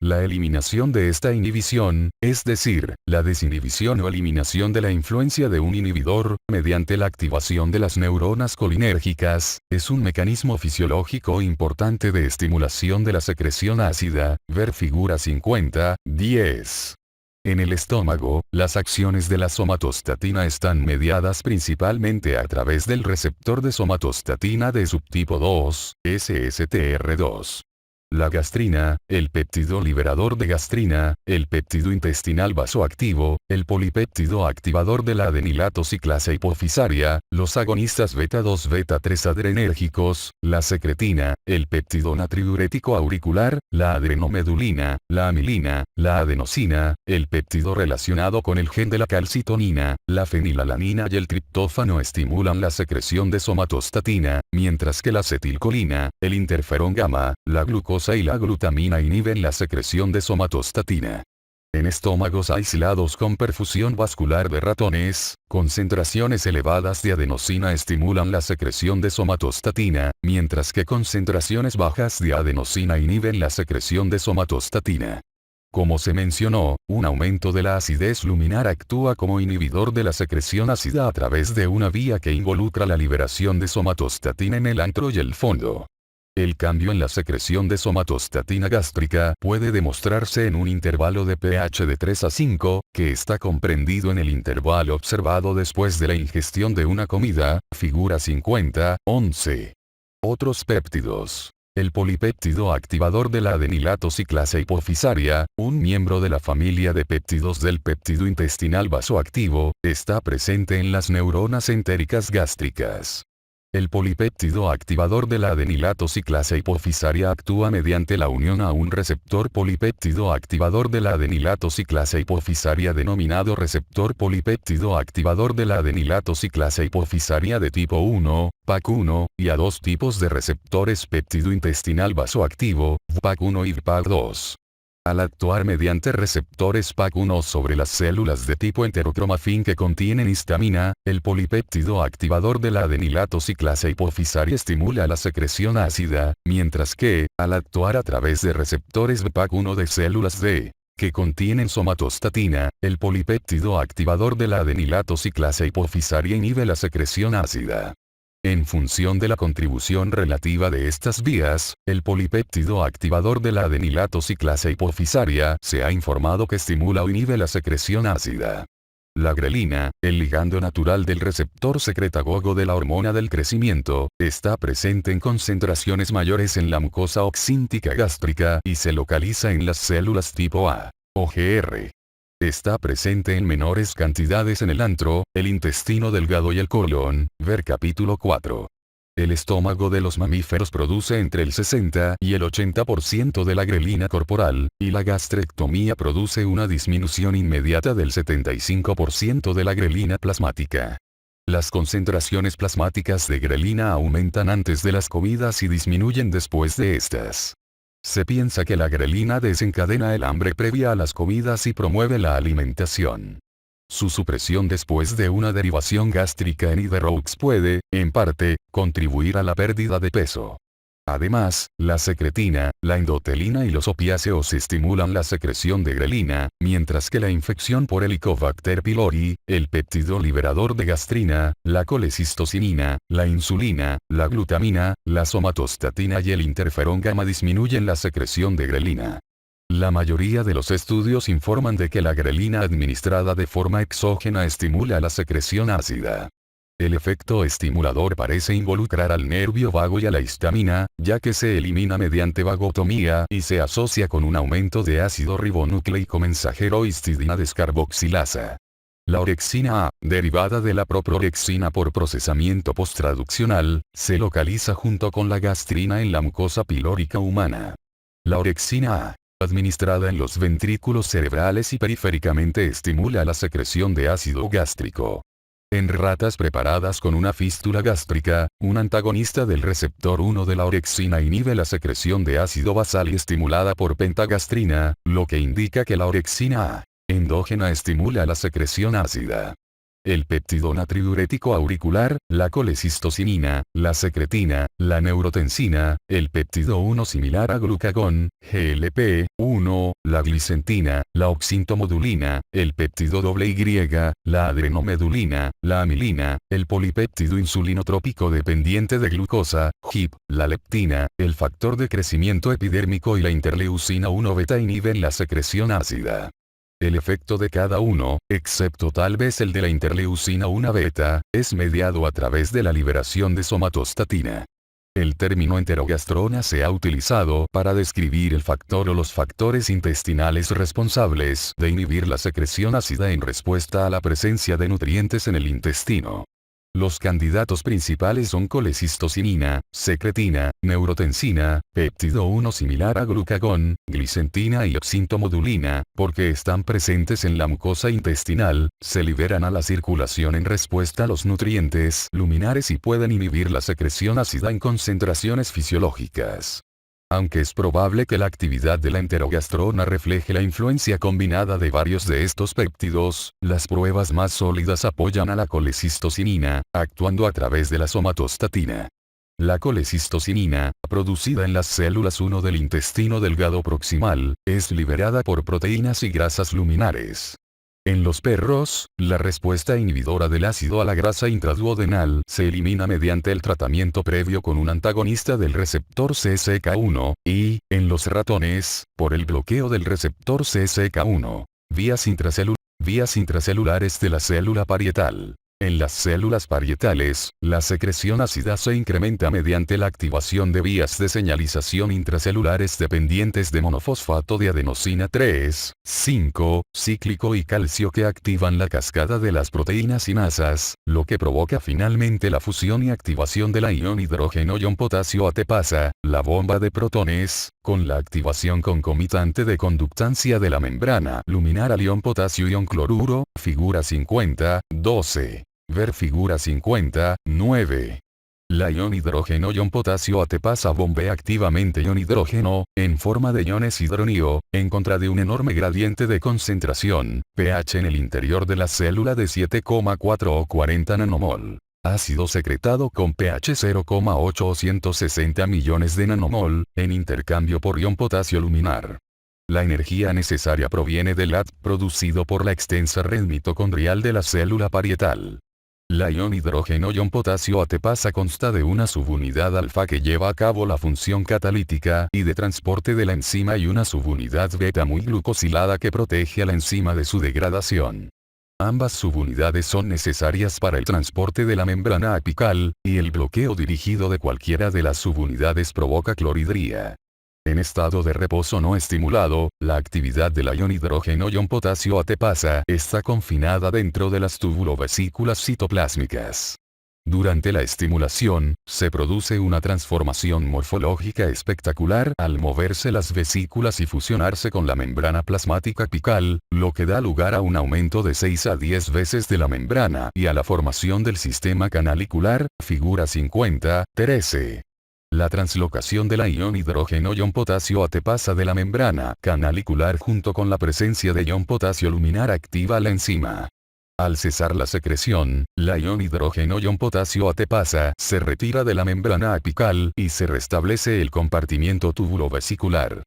La eliminación de esta inhibición, es decir, la desinhibición o eliminación de la influencia de un inhibidor, mediante la activación de las neuronas colinérgicas, es un mecanismo fisiológico importante de estimulación de la secreción ácida, ver figura 50, 10. En el estómago, las acciones de la somatostatina están mediadas principalmente a través del receptor de somatostatina de subtipo 2, SSTR2. La gastrina, el péptido liberador de gastrina, el péptido intestinal vasoactivo, el polipéptido activador de la adenilato ciclasa hipofisaria, los agonistas beta-2 beta-3 adrenérgicos, la secretina, el péptido natriurético auricular, la adrenomedulina, la amilina, la adenosina, el péptido relacionado con el gen de la calcitonina, la fenilalanina y el triptófano estimulan la secreción de somatostatina, mientras que la acetilcolina, el interferón gamma, la glucosa y la glutamina inhiben la secreción de somatostatina. En estómagos aislados con perfusión vascular de ratones, concentraciones elevadas de adenosina estimulan la secreción de somatostatina, mientras que concentraciones bajas de adenosina inhiben la secreción de somatostatina. Como se mencionó, un aumento de la acidez luminar actúa como inhibidor de la secreción ácida a través de una vía que involucra la liberación de somatostatina en el antro y el fondo. El cambio en la secreción de somatostatina gástrica puede demostrarse en un intervalo de pH de 3 a 5, que está comprendido en el intervalo observado después de la ingestión de una comida, figura 50, 11. Otros péptidos. El polipéptido activador de la adenilato ciclasa hipofisaria, un miembro de la familia de péptidos del péptido intestinal vasoactivo, está presente en las neuronas entéricas gástricas. El polipéptido activador de la adenilato ciclasa hipofisaria actúa mediante la unión a un receptor polipéptido activador de la adenilato ciclasa hipofisaria denominado receptor polipéptido activador de la adenilato ciclasa hipofisaria de tipo 1, PAC1, y a dos tipos de receptores péptido intestinal vasoactivo, PAC1 y PAC2. Al actuar mediante receptores PAC1 sobre las células de tipo enterocromafín que contienen histamina, el polipéptido activador de la adenilato ciclasa hipofisaria estimula la secreción ácida, mientras que, al actuar a través de receptores PAC1 de células D, que contienen somatostatina, el polipéptido activador de la adenilato ciclasa hipofisaria inhibe la secreción ácida. En función de la contribución relativa de estas vías, el polipéptido activador de la adenilato ciclasa hipofisaria se ha informado que estimula o inhibe la secreción ácida. La grelina, el ligando natural del receptor secretagogo de la hormona del crecimiento, está presente en concentraciones mayores en la mucosa oxíntica gástrica y se localiza en las células tipo A, OGR. Está presente en menores cantidades en el antro, el intestino delgado y el colon, ver capítulo 4. El estómago de los mamíferos produce entre el 60 y el 80% de la grelina corporal, y la gastrectomía produce una disminución inmediata del 75% de la grelina plasmática. Las concentraciones plasmáticas de grelina aumentan antes de las comidas y disminuyen después de estas. Se piensa que la grelina desencadena el hambre previa a las comidas y promueve la alimentación. Su supresión después de una derivación gástrica en Iderroux puede, en parte, contribuir a la pérdida de peso. Además, la secretina, la endotelina y los opiáceos estimulan la secreción de grelina, mientras que la infección por Helicobacter pylori, el péptido liberador de gastrina, la colecistocinina, la insulina, la glutamina, la somatostatina y el interferón gamma disminuyen la secreción de grelina. La mayoría de los estudios informan de que la grelina administrada de forma exógena estimula la secreción ácida. El efecto estimulador parece involucrar al nervio vago y a la histamina, ya que se elimina mediante vagotomía y se asocia con un aumento de ácido ribonucleico mensajero histidina descarboxilasa. La orexina A, derivada de la proprorexina por procesamiento posttraduccional, se localiza junto con la gastrina en la mucosa pilórica humana. La orexina A, administrada en los ventrículos cerebrales y periféricamente, estimula la secreción de ácido gástrico. En ratas preparadas con una fístula gástrica, un antagonista del receptor 1 de la orexina inhibe la secreción de ácido basal y estimulada por pentagastrina, lo que indica que la orexina A, endógena, estimula la secreción ácida. El péptido natriurético auricular, la colecistocinina, la secretina, la neurotensina, el péptido 1 similar a glucagón, GLP-1, la glicentina, la oxintomodulina, el péptido Y, la adrenomedulina, la amilina, el polipéptido insulinotrópico dependiente de glucosa, GIP, la leptina, el factor de crecimiento epidérmico y la interleucina 1 beta inhiben la secreción ácida. El efecto de cada uno, excepto tal vez el de la interleucina 1 beta, es mediado a través de la liberación de somatostatina. El término enterogastrona se ha utilizado para describir el factor o los factores intestinales responsables de inhibir la secreción ácida en respuesta a la presencia de nutrientes en el intestino. Los candidatos principales son colecistocinina, secretina, neurotensina, péptido 1 similar a glucagón, glicentina y oxintomodulina, porque están presentes en la mucosa intestinal, se liberan a la circulación en respuesta a los nutrientes luminares y pueden inhibir la secreción ácida en concentraciones fisiológicas. Aunque es probable que la actividad de la enterogastrona refleje la influencia combinada de varios de estos péptidos, las pruebas más sólidas apoyan a la colecistocinina, actuando a través de la somatostatina. La colecistocinina, producida en las células 1 del intestino delgado proximal, es liberada por proteínas y grasas luminares. En los perros, la respuesta inhibidora del ácido a la grasa intraduodenal se elimina mediante el tratamiento previo con un antagonista del receptor CCK1, y, en los ratones, por el bloqueo del receptor CCK1. Vías intracelulares de la célula parietal. En las células parietales, la secreción ácida se incrementa mediante la activación de vías de señalización intracelulares dependientes de monofosfato de adenosina 3, 5, cíclico y calcio que activan la cascada de las proteínas sinasas, lo que provoca finalmente la fusión y activación de la ion hidrógeno-ion potasio ATPasa, la bomba de protones, con la activación concomitante de conductancia de la membrana luminar al ion potasio-ion cloruro, figura 50, 12. Ver figura 50, 9. La ion hidrógeno-ion potasio ATPasa bombea activamente ion hidrógeno, en forma de iones hidronio, en contra de un enorme gradiente de concentración, pH en el interior de la célula de 7,4 o 40 nanomol. Ácido secretado con pH 0,8 o 160 millones de nanomol, en intercambio por ion potasio luminar. La energía necesaria proviene del AT producido por la extensa red mitocondrial de la célula parietal. La ion hidrógeno-ion potasio ATPasa consta de una subunidad alfa que lleva a cabo la función catalítica y de transporte de la enzima y una subunidad beta muy glucosilada que protege a la enzima de su degradación. Ambas subunidades son necesarias para el transporte de la membrana apical, y el bloqueo dirigido de cualquiera de las subunidades provoca cloridría. En estado de reposo no estimulado, la actividad del ion hidrógeno-ion potasio ATPasa está confinada dentro de las túbulovesículas citoplásmicas. Durante la estimulación, se produce una transformación morfológica espectacular al moverse las vesículas y fusionarse con la membrana plasmática apical, lo que da lugar a un aumento de 6 a 10 veces de la membrana y a la formación del sistema canalicular, figura 50, 13. La translocación de la ion hidrógeno-ion potasio ATPasa de la membrana canalicular junto con la presencia de ion potasio luminar activa la enzima. Al cesar la secreción, la ion hidrógeno-ion potasio ATPasa se retira de la membrana apical y se restablece el compartimiento túbulo-vesicular.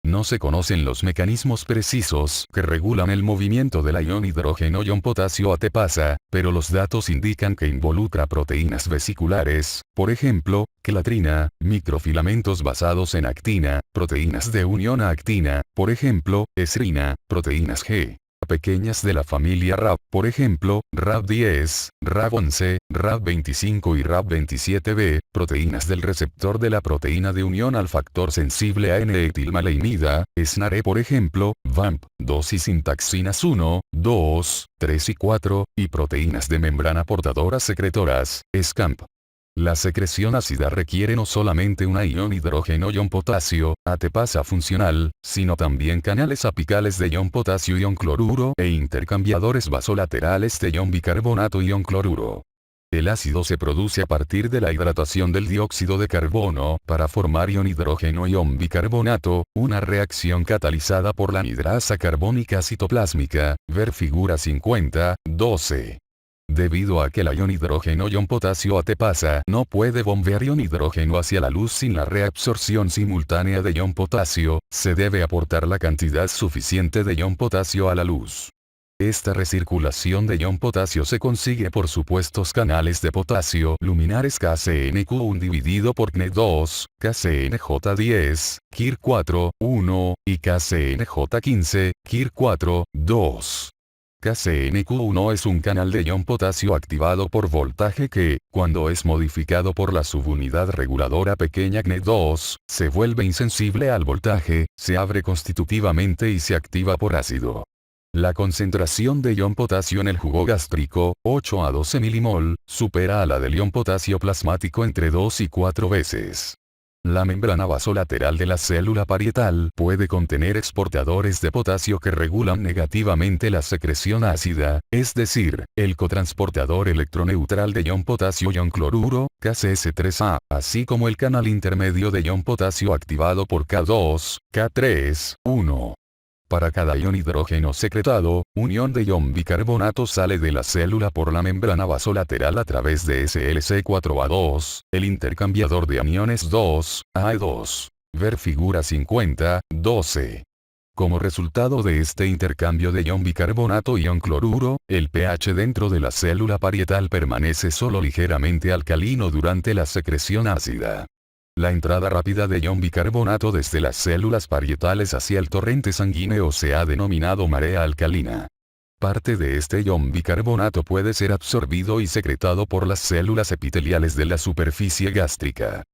No se conocen los mecanismos precisos que regulan el movimiento de la ion hidrógeno-ion potasio ATPasa, pero los datos indican que involucra proteínas vesiculares, por ejemplo, quelatrina, microfilamentos basados en actina, proteínas de unión a actina, por ejemplo, esrina, proteínas G pequeñas de la familia RAB, por ejemplo, RAB10, RAB11, RAB25 y RAB27B, proteínas del receptor de la proteína de unión al factor sensible a N-etilmaleimida, SNARE por ejemplo, VAMP2 y sintaxinas 1, 2, 3 y 4, y proteínas de membrana portadoras secretoras, SCAMP. La secreción ácida requiere no solamente una ion hidrógeno-ion potasio, ATPasa funcional, sino también canales apicales de ion potasio ion cloruro e intercambiadores vasolaterales de ion bicarbonato ion cloruro. El ácido se produce a partir de la hidratación del dióxido de carbono para formar ion hidrógeno ion bicarbonato, una reacción catalizada por la anhidrasa carbónica citoplásmica, ver figura 50, 12. Debido a que la ion hidrógeno-ion potasio ATPasa no puede bombear ion hidrógeno hacia la luz sin la reabsorción simultánea de ion potasio, se debe aportar la cantidad suficiente de ion potasio a la luz. Esta recirculación de ion potasio se consigue por supuestos canales de potasio luminares KCnQ1 dividido por Kne2, KCnJ10, KIR4, 1, y KCnJ15, KIR4, 2. KCnQ1 es un canal de ion potasio activado por voltaje que, cuando es modificado por la subunidad reguladora pequeña Kne2, se vuelve insensible al voltaje, se abre constitutivamente y se activa por ácido. La concentración de ion potasio en el jugo gástrico, 8 a 12 milimol, supera a la del ion potasio plasmático entre 2 y 4 veces. La membrana vasolateral de la célula parietal puede contener exportadores de potasio que regulan negativamente la secreción ácida, es decir, el cotransportador electroneutral de ion potasio ion cloruro, KCS3A, así como el canal intermedio de ion potasio activado por K2, K3, 1. Para cada ion hidrógeno secretado, un ion de ion bicarbonato sale de la célula por la membrana vasolateral a través de SLC4A2, el intercambiador de aniones 2, AE2. Ver figura 50, 12. Como resultado de este intercambio de ion bicarbonato y ion cloruro, el pH dentro de la célula parietal permanece solo ligeramente alcalino durante la secreción ácida. La entrada rápida de ion bicarbonato desde las células parietales hacia el torrente sanguíneo se ha denominado marea alcalina. Parte de este ion bicarbonato puede ser absorbido y secretado por las células epiteliales de la superficie gástrica.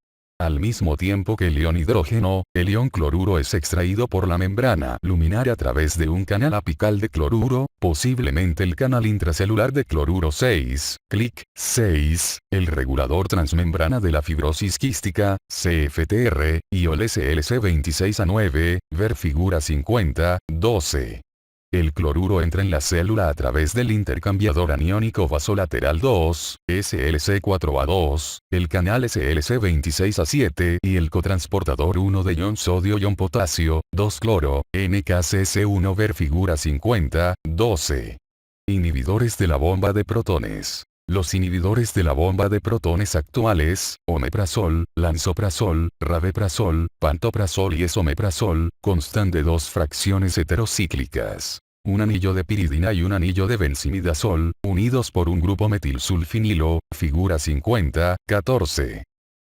Al mismo tiempo que el ion hidrógeno, el ion cloruro es extraído por la membrana luminar a través de un canal apical de cloruro, posiblemente el canal intracelular de cloruro 6, CLIC6, el regulador transmembrana de la fibrosis quística, CFTR, y el SLC26A9, ver figura 50, 12. El cloruro entra en la célula a través del intercambiador aniónico vasolateral 2, SLC4A2, el canal SLC26A7 y el cotransportador 1 de ion sodio-ion potasio, 2-cloro, NKCS1 ver figura 50, 12. Inhibidores de la bomba de protones. Los inhibidores de la bomba de protones actuales, omeprazol, lansoprazol, rabeprazol, pantoprazol y esomeprazol, constan de dos fracciones heterocíclicas. Un anillo de piridina y un anillo de benzimidazol, unidos por un grupo metilsulfinilo, figura 50, 14.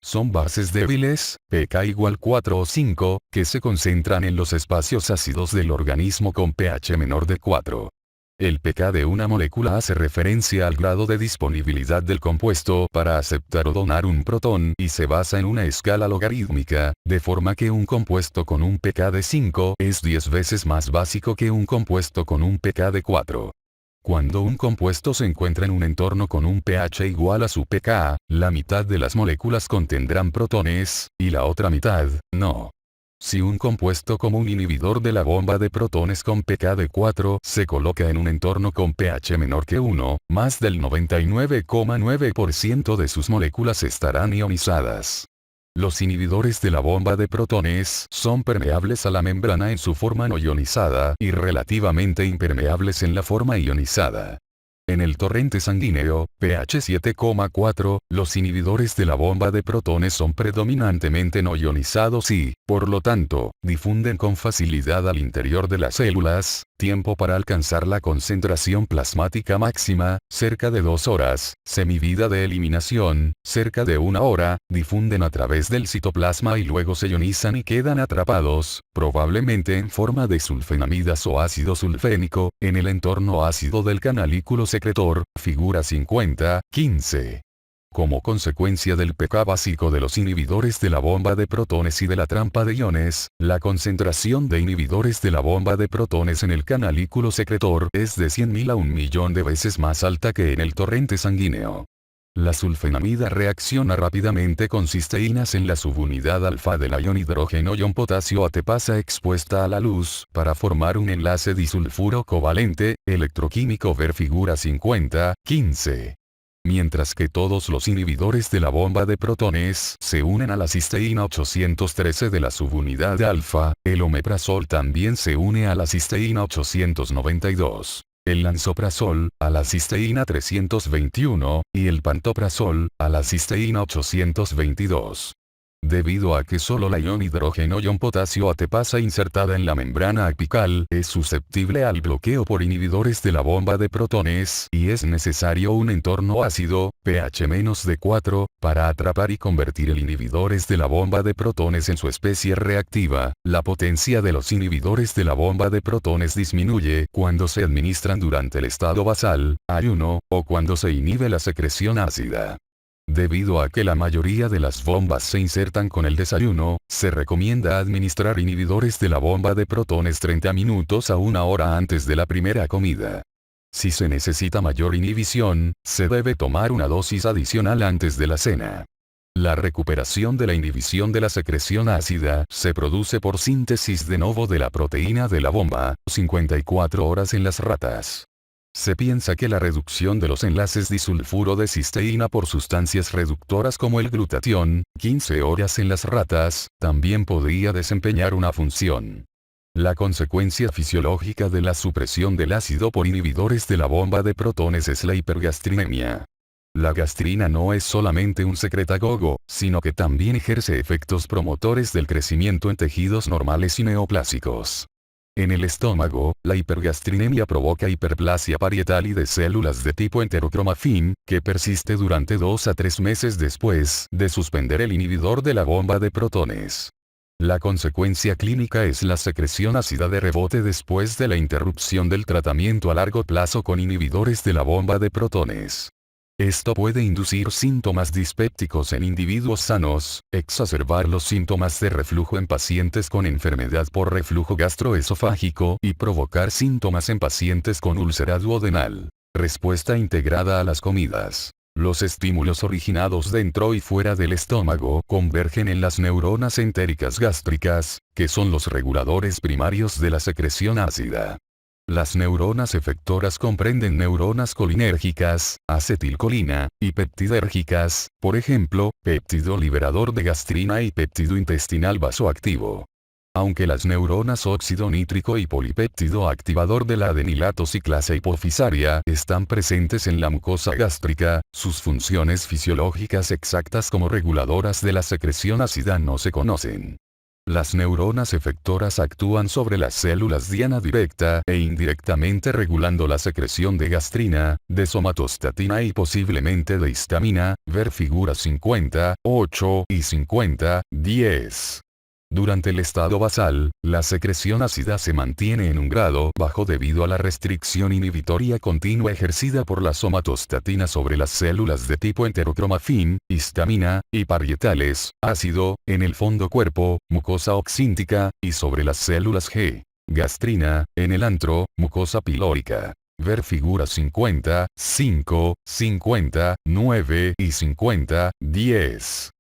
Son bases débiles, pK igual 4 o 5, que se concentran en los espacios ácidos del organismo con pH menor de 4. El pK de una molécula hace referencia al grado de disponibilidad del compuesto para aceptar o donar un protón y se basa en una escala logarítmica, de forma que un compuesto con un pK de 5 es 10 veces más básico que un compuesto con un pK de 4. Cuando un compuesto se encuentra en un entorno con un pH igual a su pK, la mitad de las moléculas contendrán protones, y la otra mitad, no. Si un compuesto como un inhibidor de la bomba de protones con pK de 4 se coloca en un entorno con pH menor que 1, más del 99,9% de sus moléculas estarán ionizadas. Los inhibidores de la bomba de protones son permeables a la membrana en su forma no ionizada y relativamente impermeables en la forma ionizada. En el torrente sanguíneo, pH 7,4, los inhibidores de la bomba de protones son predominantemente no ionizados y, por lo tanto, difunden con facilidad al interior de las células. Tiempo para alcanzar la concentración plasmática máxima, cerca de 2 horas, semivida de eliminación, cerca de 1 hora, difunden a través del citoplasma y luego se ionizan y quedan atrapados, probablemente en forma de sulfenamidas o ácido sulfénico, en el entorno ácido del canalículo secretor, figura 50-15. Como consecuencia del pK básico de los inhibidores de la bomba de protones y de la trampa de iones, la concentración de inhibidores de la bomba de protones en el canalículo secretor es de 100.000 a 1.000.000 de veces más alta que en el torrente sanguíneo. La sulfenamida reacciona rápidamente con cisteínas en la subunidad alfa del ion hidrógeno-ion potasio ATPasa expuesta a la luz para formar un enlace disulfuro covalente, electroquímico ver figura 50-15. Mientras que todos los inhibidores de la bomba de protones se unen a la cisteína 813 de la subunidad alfa, el omeprazol también se une a la cisteína 892. El lansoprazol, a la cisteína 321, y el pantoprazol, a la cisteína 822. Debido a que solo la ion hidrógeno-ion potasio ATPasa insertada en la membrana apical es susceptible al bloqueo por inhibidores de la bomba de protones y es necesario un entorno ácido, pH menos de 4, para atrapar y convertir el inhibidores de la bomba de protones en su especie reactiva, la potencia de los inhibidores de la bomba de protones disminuye cuando se administran durante el estado basal, ayuno, o cuando se inhibe la secreción ácida. Debido a que la mayoría de las bombas se insertan con el desayuno, se recomienda administrar inhibidores de la bomba de protones 30 minutos a 1 hora antes de la primera comida. Si se necesita mayor inhibición, se debe tomar una dosis adicional antes de la cena. La recuperación de la inhibición de la secreción ácida se produce por síntesis de novo de la proteína de la bomba, 54 horas en las ratas. Se piensa que la reducción de los enlaces disulfuro de cisteína por sustancias reductoras como el glutatión, 15 horas en las ratas, también podría desempeñar una función. La consecuencia fisiológica de la supresión del ácido por inhibidores de la bomba de protones es la hipergastrinemia. La gastrina no es solamente un secretagogo, sino que también ejerce efectos promotores del crecimiento en tejidos normales y neoplásicos. En el estómago, la hipergastrinemia provoca hiperplasia parietal y de células de tipo enterocromafin, que persiste durante 2 a 3 meses después de suspender el inhibidor de la bomba de protones. La consecuencia clínica es la secreción ácida de rebote después de la interrupción del tratamiento a largo plazo con inhibidores de la bomba de protones. Esto puede inducir síntomas dispépticos en individuos sanos, exacerbar los síntomas de reflujo en pacientes con enfermedad por reflujo gastroesofágico y provocar síntomas en pacientes con úlcera duodenal. Respuesta integrada a las comidas. Los estímulos originados dentro y fuera del estómago convergen en las neuronas entéricas gástricas, que son los reguladores primarios de la secreción ácida. Las neuronas efectoras comprenden neuronas colinérgicas, acetilcolina, y peptidérgicas, por ejemplo, péptido liberador de gastrina y péptido intestinal vasoactivo. Aunque las neuronas óxido nítrico y polipéptido activador de la adenilato ciclasa hipofisaria están presentes en la mucosa gástrica, sus funciones fisiológicas exactas como reguladoras de la secreción ácida no se conocen. Las neuronas efectoras actúan sobre las células diana directa e indirectamente regulando la secreción de gastrina, de somatostatina y posiblemente de histamina, ver figuras 50, 8 y 50, 10. Durante el estado basal, la secreción ácida se mantiene en un grado bajo debido a la restricción inhibitoria continua ejercida por la somatostatina sobre las células de tipo enterocromafin, histamina, y parietales, ácido, en el fondo cuerpo, mucosa oxíntica, y sobre las células G. Gastrina, en el antro, mucosa pilórica. Ver figuras 50, 5, 50, 9 y 50, 10.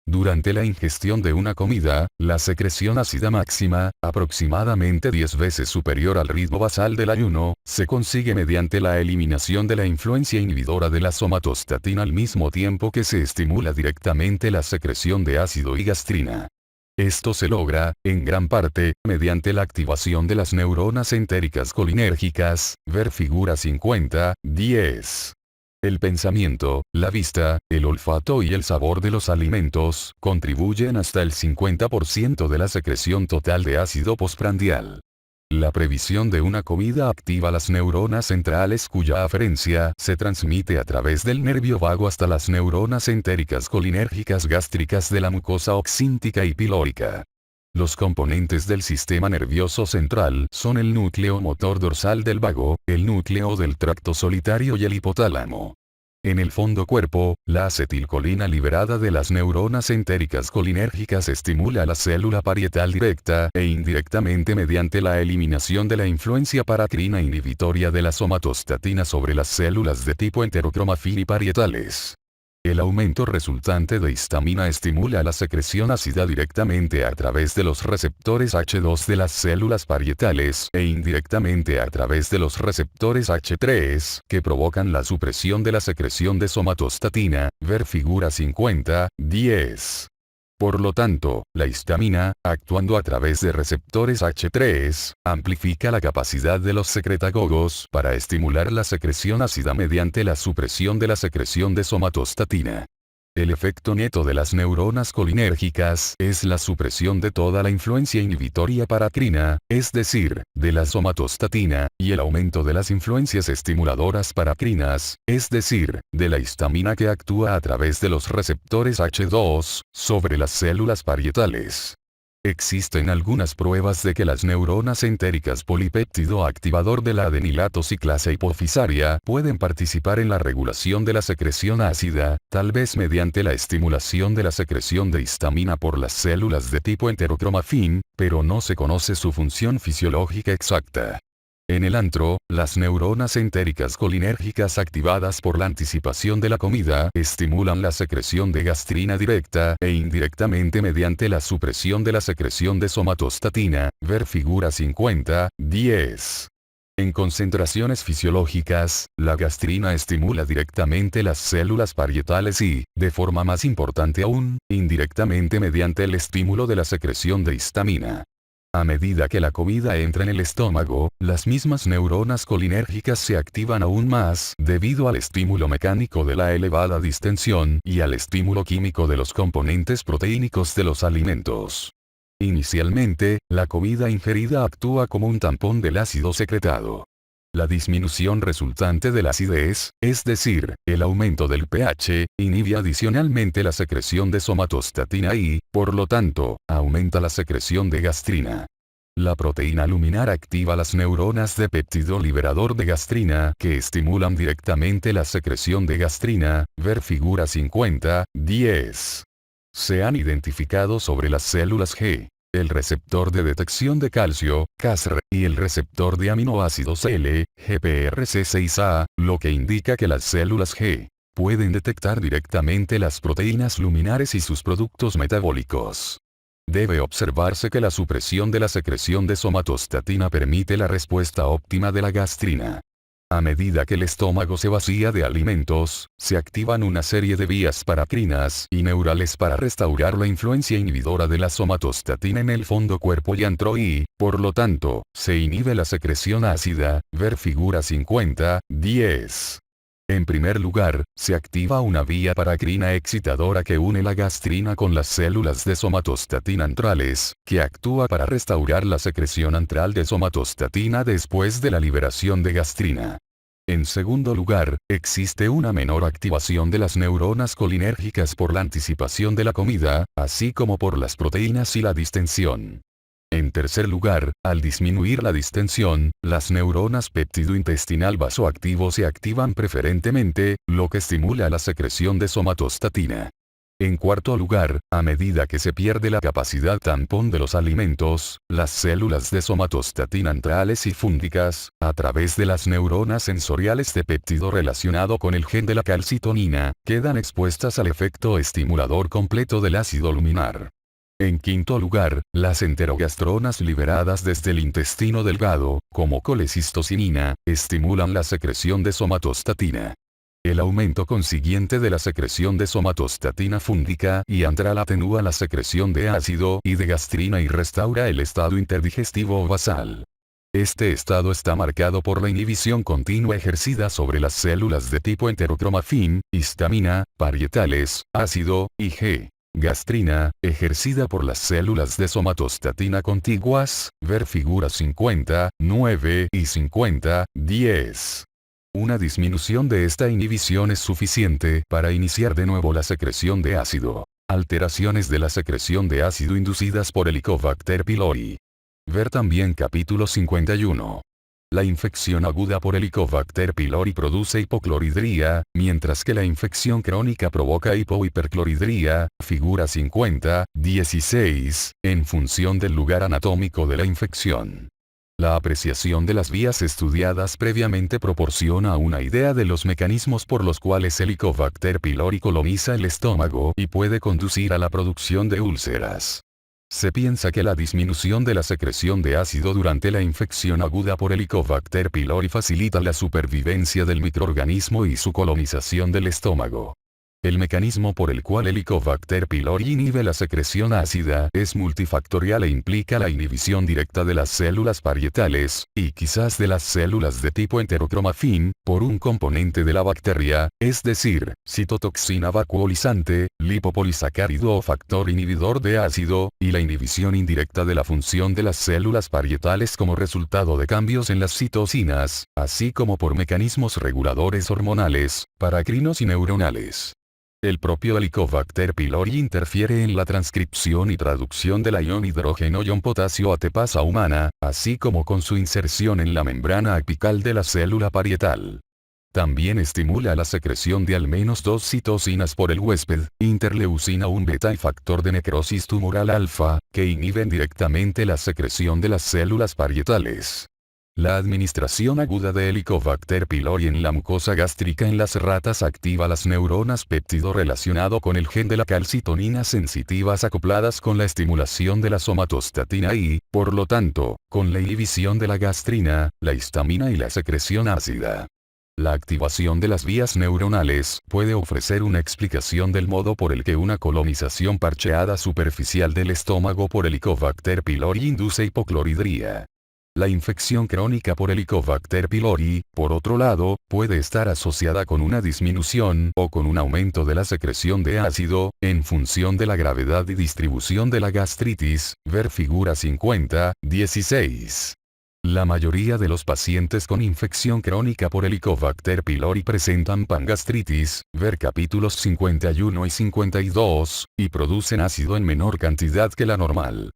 Durante la ingestión de una comida, la secreción ácida máxima, aproximadamente 10 veces superior al ritmo basal del ayuno, se consigue mediante la eliminación de la influencia inhibidora de la somatostatina al mismo tiempo que se estimula directamente la secreción de ácido y gastrina. Esto se logra, en gran parte, mediante la activación de las neuronas entéricas colinérgicas, ver figura 50-10. El pensamiento, la vista, el olfato y el sabor de los alimentos contribuyen hasta el 50% de la secreción total de ácido postprandial. La previsión de una comida activa las neuronas centrales cuya aferencia se transmite a través del nervio vago hasta las neuronas entéricas colinérgicas gástricas de la mucosa oxíntica y pilórica. Los componentes del sistema nervioso central son el núcleo motor dorsal del vago, el núcleo del tracto solitario y el hipotálamo. En el fondo cuerpo, la acetilcolina liberada de las neuronas entéricas colinérgicas estimula la célula parietal directa e indirectamente mediante la eliminación de la influencia paracrina inhibitoria de la somatostatina sobre las células de tipo enterocromafil y parietales. El aumento resultante de histamina estimula la secreción ácida directamente a través de los receptores H2 de las células parietales e indirectamente a través de los receptores H3 que provocan la supresión de la secreción de somatostatina, ver figura 50-10. Por lo tanto, la histamina, actuando a través de receptores H3, amplifica la capacidad de los secretagogos para estimular la secreción ácida mediante la supresión de la secreción de somatostatina. El efecto neto de las neuronas colinérgicas es la supresión de toda la influencia inhibitoria paracrina, es decir, de la somatostatina, y el aumento de las influencias estimuladoras paracrinas, es decir, de la histamina que actúa a través de los receptores H2, sobre las células parietales. Existen algunas pruebas de que las neuronas entéricas polipéptido activador de la adenilato ciclasa hipofisaria pueden participar en la regulación de la secreción ácida, tal vez mediante la estimulación de la secreción de histamina por las células de tipo enterocromafin, pero no se conoce su función fisiológica exacta. En el antro, las neuronas entéricas colinérgicas activadas por la anticipación de la comida estimulan la secreción de gastrina directa e indirectamente mediante la supresión de la secreción de somatostatina, ver figura 50-10. En concentraciones fisiológicas, la gastrina estimula directamente las células parietales y, de forma más importante aún, indirectamente mediante el estímulo de la secreción de histamina. A medida que la comida entra en el estómago, las mismas neuronas colinérgicas se activan aún más debido al estímulo mecánico de la elevada distensión y al estímulo químico de los componentes proteínicos de los alimentos. Inicialmente, la comida ingerida actúa como un tampón del ácido secretado. La disminución resultante de la acidez, es decir, el aumento del pH, inhibe adicionalmente la secreción de somatostatina y, por lo tanto, aumenta la secreción de gastrina. La proteína luminar activa las neuronas de péptido liberador de gastrina que estimulan directamente la secreción de gastrina, ver figura 50-10. Se han identificado sobre las células G. El receptor de detección de calcio, CASR, y el receptor de aminoácidos L, GPRC6A, lo que indica que las células G pueden detectar directamente las proteínas luminares y sus productos metabólicos. Debe observarse que la supresión de la secreción de somatostatina permite la respuesta óptima de la gastrina. A medida que el estómago se vacía de alimentos, se activan una serie de vías paracrinas y neurales para restaurar la influencia inhibidora de la somatostatina en el fondo cuerpo y antro y, por lo tanto, se inhibe la secreción ácida, ver figura 50-10. En primer lugar, se activa una vía paracrina excitadora que une la gastrina con las células de somatostatina antrales, que actúa para restaurar la secreción antral de somatostatina después de la liberación de gastrina. En segundo lugar, existe una menor activación de las neuronas colinérgicas por la anticipación de la comida, así como por las proteínas y la distensión. En tercer lugar, al disminuir la distensión, las neuronas péptido intestinal vasoactivo se activan preferentemente, lo que estimula la secreción de somatostatina. En cuarto lugar, a medida que se pierde la capacidad tampón de los alimentos, las células de somatostatina antrales y fúngicas, a través de las neuronas sensoriales de péptido relacionado con el gen de la calcitonina, quedan expuestas al efecto estimulador completo del ácido luminar. En quinto lugar, las enterogastronas liberadas desde el intestino delgado, como colecistocinina, estimulan la secreción de somatostatina. El aumento consiguiente de la secreción de somatostatina fúngica y antral atenúa la secreción de ácido y de gastrina y restaura el estado interdigestivo o basal. Este estado está marcado por la inhibición continua ejercida sobre las células de tipo enterocromafin, histamina, parietales, ácido, y G. Gastrina, ejercida por las células de somatostatina contiguas, ver figura 50, 9 y 50, 10. Una disminución de esta inhibición es suficiente para iniciar de nuevo la secreción de ácido. Alteraciones de la secreción de ácido inducidas por Helicobacter pylori. Ver también capítulo 51. La infección aguda por Helicobacter pylori produce hipocloridría, mientras que la infección crónica provoca hipohipercloridría, figura 50, 16, en función del lugar anatómico de la infección. La apreciación de las vías estudiadas previamente proporciona una idea de los mecanismos por los cuales Helicobacter pylori coloniza el estómago y puede conducir a la producción de úlceras. Se piensa que la disminución de la secreción de ácido durante la infección aguda por Helicobacter pylori facilita la supervivencia del microorganismo y su colonización del estómago. El mecanismo por el cual Helicobacter pylori inhibe la secreción ácida es multifactorial e implica la inhibición directa de las células parietales, y quizás de las células de tipo enterocromafin, por un componente de la bacteria, es decir, citotoxina vacuolizante, lipopolisacárido o factor inhibidor de ácido, y la inhibición indirecta de la función de las células parietales como resultado de cambios en las citocinas, así como por mecanismos reguladores hormonales, paracrinos y neuronales. El propio Helicobacter pylori interfiere en la transcripción y traducción del ion hidrógeno-ion potasio ATPasa humana, así como con su inserción en la membrana apical de la célula parietal. También estimula la secreción de al menos dos citocinas por el huésped, interleucina 1 beta y factor de necrosis tumoral alfa, que inhiben directamente la secreción de las células parietales. La administración aguda de Helicobacter pylori en la mucosa gástrica en las ratas activa las neuronas péptido relacionado con el gen de la calcitonina sensitivas acopladas con la estimulación de la somatostatina y, por lo tanto, con la inhibición de la gastrina, la histamina y la secreción ácida. La activación de las vías neuronales puede ofrecer una explicación del modo por el que una colonización parcheada superficial del estómago por Helicobacter pylori induce hipocloridría. La infección crónica por Helicobacter pylori, por otro lado, puede estar asociada con una disminución o con un aumento de la secreción de ácido, en función de la gravedad y distribución de la gastritis, ver figura 50, 16. La mayoría de los pacientes con infección crónica por Helicobacter pylori presentan pangastritis, ver capítulos 51 y 52, y producen ácido en menor cantidad que la normal.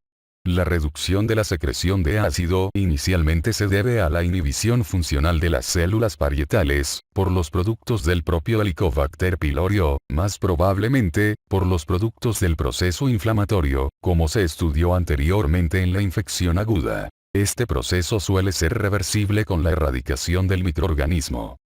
La reducción de la secreción de ácido inicialmente se debe a la inhibición funcional de las células parietales, por los productos del propio Helicobacter pylori o, más probablemente, por los productos del proceso inflamatorio, como se estudió anteriormente en la infección aguda. Este proceso suele ser reversible con la erradicación del microorganismo.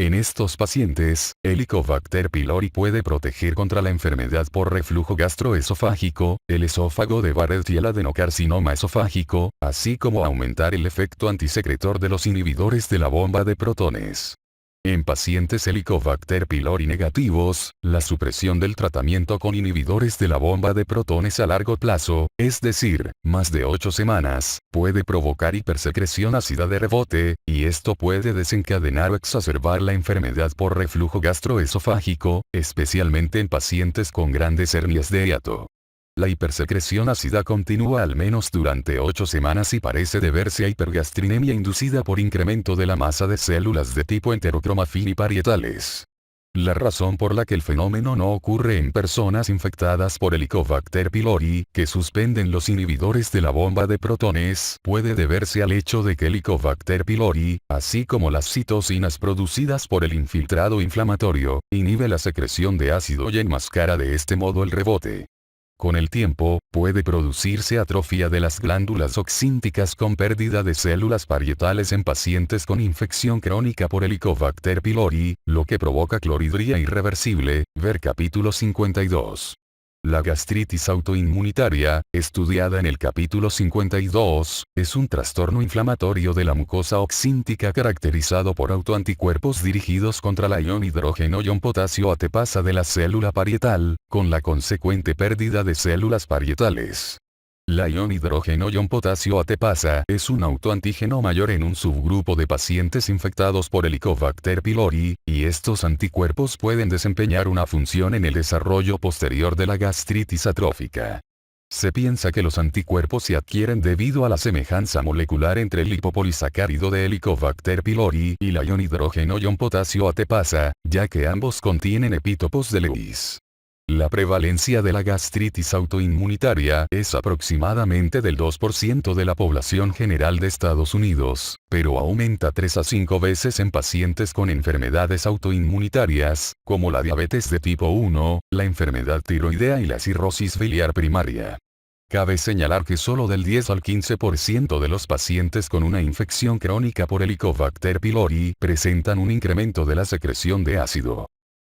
En estos pacientes, Helicobacter pylori puede proteger contra la enfermedad por reflujo gastroesofágico, el esófago de Barrett y el adenocarcinoma esofágico, así como aumentar el efecto antisecretor de los inhibidores de la bomba de protones. En pacientes Helicobacter pylori negativos, la supresión del tratamiento con inhibidores de la bomba de protones a largo plazo, es decir, más de 8 semanas, puede provocar hipersecreción ácida de rebote, y esto puede desencadenar o exacerbar la enfermedad por reflujo gastroesofágico, especialmente en pacientes con grandes hernias de hiato. La hipersecreción ácida continúa al menos durante 8 semanas y parece deberse a hipergastrinemia inducida por incremento de la masa de células de tipo enterocromafin y parietales. La razón por la que el fenómeno no ocurre en personas infectadas por Helicobacter pylori, que suspenden los inhibidores de la bomba de protones, puede deberse al hecho de que Helicobacter pylori, así como las citocinas producidas por el infiltrado inflamatorio, inhibe la secreción de ácido y enmascara de este modo el rebote. Con el tiempo, puede producirse atrofia de las glándulas oxínticas con pérdida de células parietales en pacientes con infección crónica por Helicobacter pylori, lo que provoca cloridría irreversible, ver capítulo 52. La gastritis autoinmunitaria, estudiada en el capítulo 52, es un trastorno inflamatorio de la mucosa oxíntica caracterizado por autoanticuerpos dirigidos contra la ion hidrógeno-ion potasio ATPasa de la célula parietal, con la consecuente pérdida de células parietales. La ion hidrógeno-ion potasio ATPasa es un autoantígeno mayor en un subgrupo de pacientes infectados por Helicobacter pylori, y estos anticuerpos pueden desempeñar una función en el desarrollo posterior de la gastritis atrófica. Se piensa que los anticuerpos se adquieren debido a la semejanza molecular entre el lipopolisacárido de Helicobacter pylori y la ion hidrógeno-ion potasio ATPasa, ya que ambos contienen epítopos de Lewis. La prevalencia de la gastritis autoinmunitaria es aproximadamente del 2% de la población general de Estados Unidos, pero aumenta 3 a 5 veces en pacientes con enfermedades autoinmunitarias, como la diabetes de tipo 1, la enfermedad tiroidea y la cirrosis biliar primaria. Cabe señalar que solo del 10 al 15% de los pacientes con una infección crónica por Helicobacter pylori presentan un incremento de la secreción de ácido.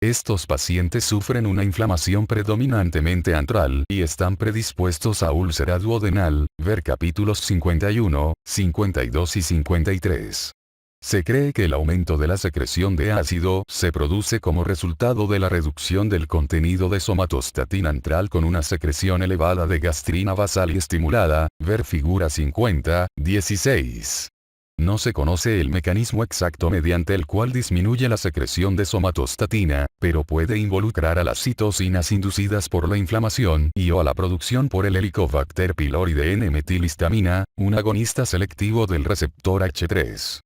Estos pacientes sufren una inflamación predominantemente antral y están predispuestos a úlcera duodenal, ver capítulos 51, 52 y 53. Se cree que el aumento de la secreción de ácido se produce como resultado de la reducción del contenido de somatostatina antral con una secreción elevada de gastrina basal y estimulada, ver figura 50, 16. No se conoce el mecanismo exacto mediante el cual disminuye la secreción de somatostatina, pero puede involucrar a las citocinas inducidas por la inflamación y o a la producción por el Helicobacter pylori de N-metilistamina, un agonista selectivo del receptor H3.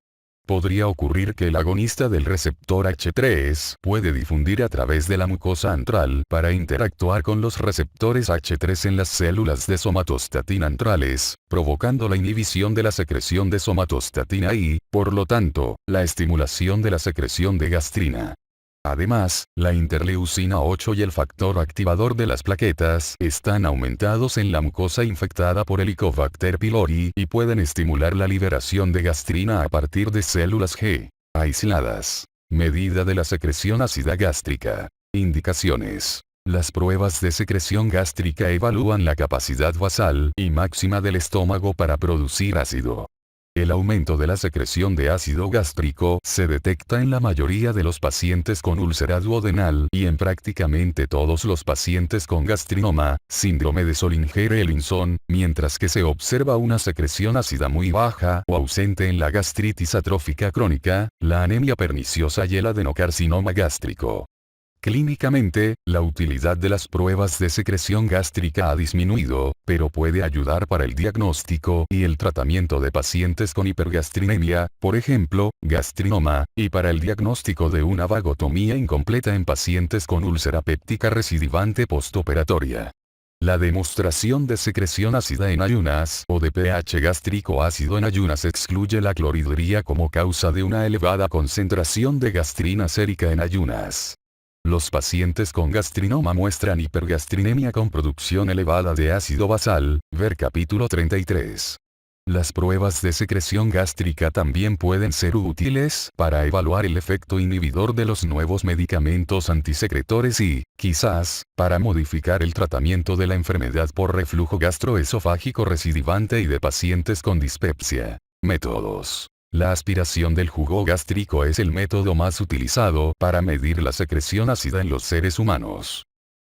Podría ocurrir que el agonista del receptor H3 puede difundir a través de la mucosa antral para interactuar con los receptores H3 en las células de somatostatina antrales, provocando la inhibición de la secreción de somatostatina y, por lo tanto, la estimulación de la secreción de gastrina. Además, la interleucina 8 y el factor activador de las plaquetas están aumentados en la mucosa infectada por Helicobacter pylori y pueden estimular la liberación de gastrina a partir de células G aisladas. Medida de la secreción ácida gástrica. Indicaciones. Las pruebas de secreción gástrica evalúan la capacidad basal y máxima del estómago para producir ácido. El aumento de la secreción de ácido gástrico se detecta en la mayoría de los pacientes con úlcera duodenal y en prácticamente todos los pacientes con gastrinoma, síndrome de Zollinger-Ellison, mientras que se observa una secreción ácida muy baja o ausente en la gastritis atrófica crónica, la anemia perniciosa y el adenocarcinoma gástrico. Clínicamente, la utilidad de las pruebas de secreción gástrica ha disminuido, pero puede ayudar para el diagnóstico y el tratamiento de pacientes con hipergastrinemia, por ejemplo, gastrinoma, y para el diagnóstico de una vagotomía incompleta en pacientes con úlcera péptica recidivante postoperatoria. La demostración de secreción ácida en ayunas o de pH gástrico ácido en ayunas excluye la clorhidría como causa de una elevada concentración de gastrina sérica en ayunas. Los pacientes con gastrinoma muestran hipergastrinemia con producción elevada de ácido basal, ver capítulo 33. Las pruebas de secreción gástrica también pueden ser útiles para evaluar el efecto inhibidor de los nuevos medicamentos antisecretores y, quizás, para modificar el tratamiento de la enfermedad por reflujo gastroesofágico recidivante y de pacientes con dispepsia. Métodos. La aspiración del jugo gástrico es el método más utilizado para medir la secreción ácida en los seres humanos.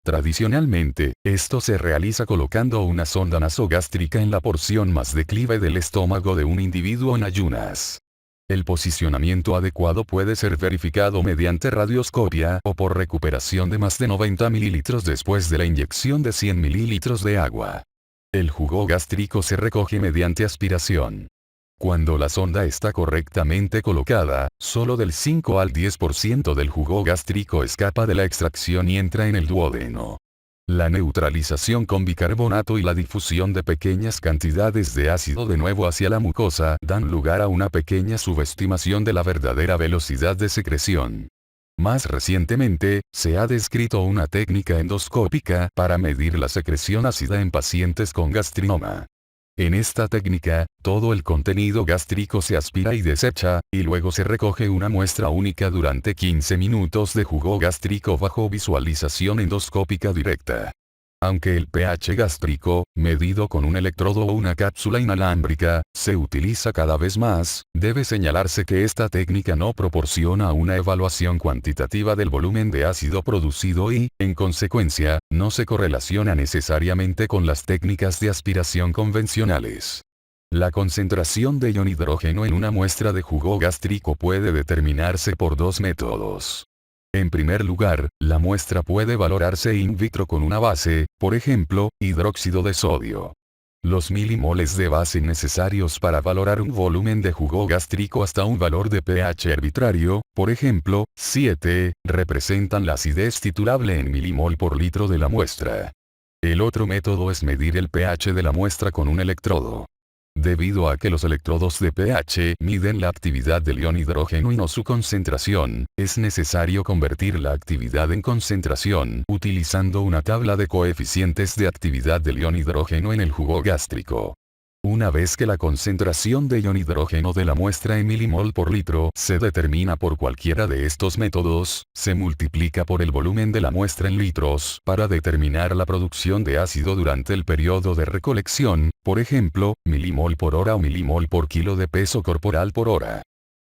Tradicionalmente, esto se realiza colocando una sonda nasogástrica en la porción más declive del estómago de un individuo en ayunas. El posicionamiento adecuado puede ser verificado mediante radioscopia o por recuperación de más de 90 mililitros después de la inyección de 100 mililitros de agua. El jugo gástrico se recoge mediante aspiración. Cuando la sonda está correctamente colocada, solo del 5 al 10% del jugo gástrico escapa de la extracción y entra en el duodeno. La neutralización con bicarbonato y la difusión de pequeñas cantidades de ácido de nuevo hacia la mucosa dan lugar a una pequeña subestimación de la verdadera velocidad de secreción. Más recientemente, se ha descrito una técnica endoscópica para medir la secreción ácida en pacientes con gastrinoma. En esta técnica, todo el contenido gástrico se aspira y desecha, y luego se recoge una muestra única durante 15 minutos de jugo gástrico bajo visualización endoscópica directa. Aunque el pH gástrico, medido con un electrodo o una cápsula inalámbrica, se utiliza cada vez más, debe señalarse que esta técnica no proporciona una evaluación cuantitativa del volumen de ácido producido y, en consecuencia, no se correlaciona necesariamente con las técnicas de aspiración convencionales. La concentración de ion hidrógeno en una muestra de jugo gástrico puede determinarse por dos métodos. En primer lugar, la muestra puede valorarse in vitro con una base, por ejemplo, hidróxido de sodio. Los milimoles de base necesarios para valorar un volumen de jugo gástrico hasta un valor de pH arbitrario, por ejemplo, 7, representan la acidez titulable en milimol por litro de la muestra. El otro método es medir el pH de la muestra con un electrodo. Debido a que los electrodos de pH miden la actividad del ion hidrógeno y no su concentración, es necesario convertir la actividad en concentración utilizando una tabla de coeficientes de actividad del ion hidrógeno en el jugo gástrico. Una vez que la concentración de ion hidrógeno de la muestra en milimol por litro se determina por cualquiera de estos métodos, se multiplica por el volumen de la muestra en litros para determinar la producción de ácido durante el periodo de recolección, por ejemplo, milimol por hora o milimol por kilo de peso corporal por hora.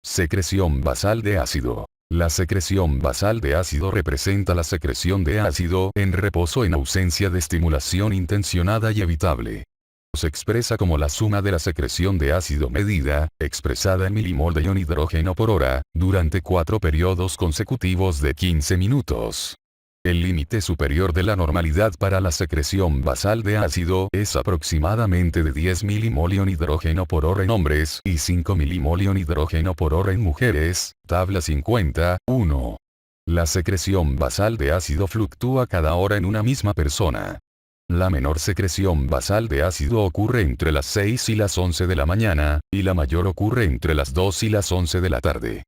Secreción basal de ácido. La secreción basal de ácido representa la secreción de ácido en reposo en ausencia de estimulación intencionada y evitable. Se expresa como la suma de la secreción de ácido medida, expresada en milimol de ion hidrógeno por hora, durante 4 periodos consecutivos de 15 minutos. El límite superior de la normalidad para la secreción basal de ácido es aproximadamente de 10 milimol ion hidrógeno por hora en hombres y 5 milimol ion hidrógeno por hora en mujeres, tabla 50.1. La secreción basal de ácido fluctúa cada hora en una misma persona. La menor secreción basal de ácido ocurre entre las 6 y las 11 de la mañana, y la mayor ocurre entre las 2 y las 11 de la tarde.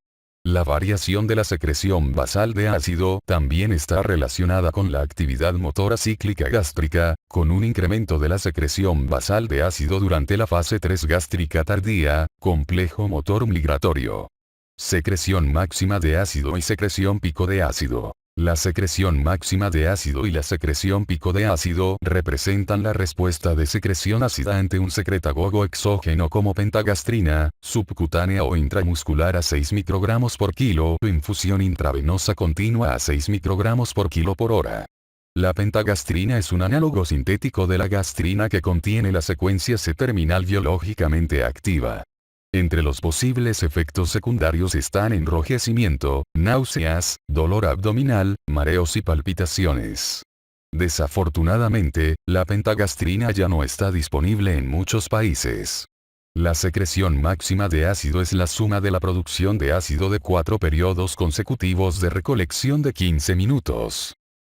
La variación de la secreción basal de ácido también está relacionada con la actividad motora cíclica gástrica, con un incremento de la secreción basal de ácido durante la fase 3 gástrica tardía, complejo motor migratorio. Secreción máxima de ácido y secreción pico de ácido. La secreción máxima de ácido y la secreción pico de ácido representan la respuesta de secreción ácida ante un secretagogo exógeno como pentagastrina, subcutánea o intramuscular a 6 microgramos por kilo o infusión intravenosa continua a 6 microgramos por kilo por hora. La pentagastrina es un análogo sintético de la gastrina que contiene la secuencia C-terminal biológicamente activa. Entre los posibles efectos secundarios están enrojecimiento, náuseas, dolor abdominal, mareos y palpitaciones. Desafortunadamente, la pentagastrina ya no está disponible en muchos países. La secreción máxima de ácido es la suma de la producción de ácido de 4 periodos consecutivos de recolección de 15 minutos.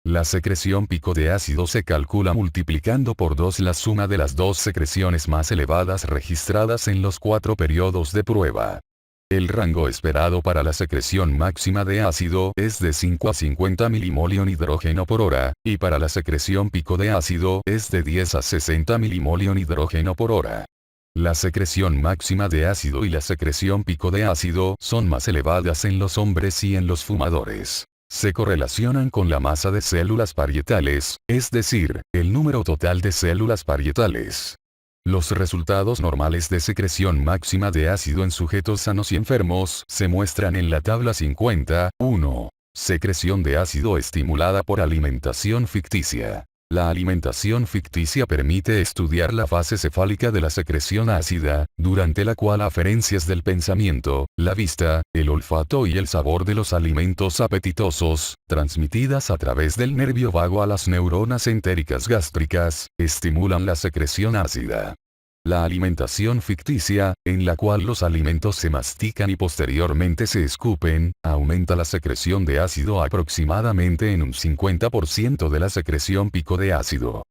La secreción pico de ácido se calcula multiplicando por 2 la suma de las dos secreciones más elevadas registradas en los 4 periodos de prueba. El rango esperado para la secreción máxima de ácido es de 5 a 50 milimol ion hidrógeno por hora, y para la secreción pico de ácido es de 10 a 60 milimol ion hidrógeno por hora. La secreción máxima de ácido y la secreción pico de ácido son más elevadas en los hombres y en los fumadores. Se correlacionan con la masa de células parietales, es decir, el número total de células parietales. Los resultados normales de secreción máxima de ácido en sujetos sanos y enfermos se muestran en la tabla 50.1. Secreción de ácido estimulada por alimentación ficticia. La alimentación ficticia permite estudiar la fase cefálica de la secreción ácida, durante la cual aferencias del pensamiento, la vista, el olfato y el sabor de los alimentos apetitosos, transmitidas a través del nervio vago a las neuronas entéricas gástricas, estimulan la secreción ácida. La alimentación ficticia, en la cual los alimentos se mastican y posteriormente se escupen, aumenta la secreción de ácido aproximadamente en un 50% de la secreción pico de ácido.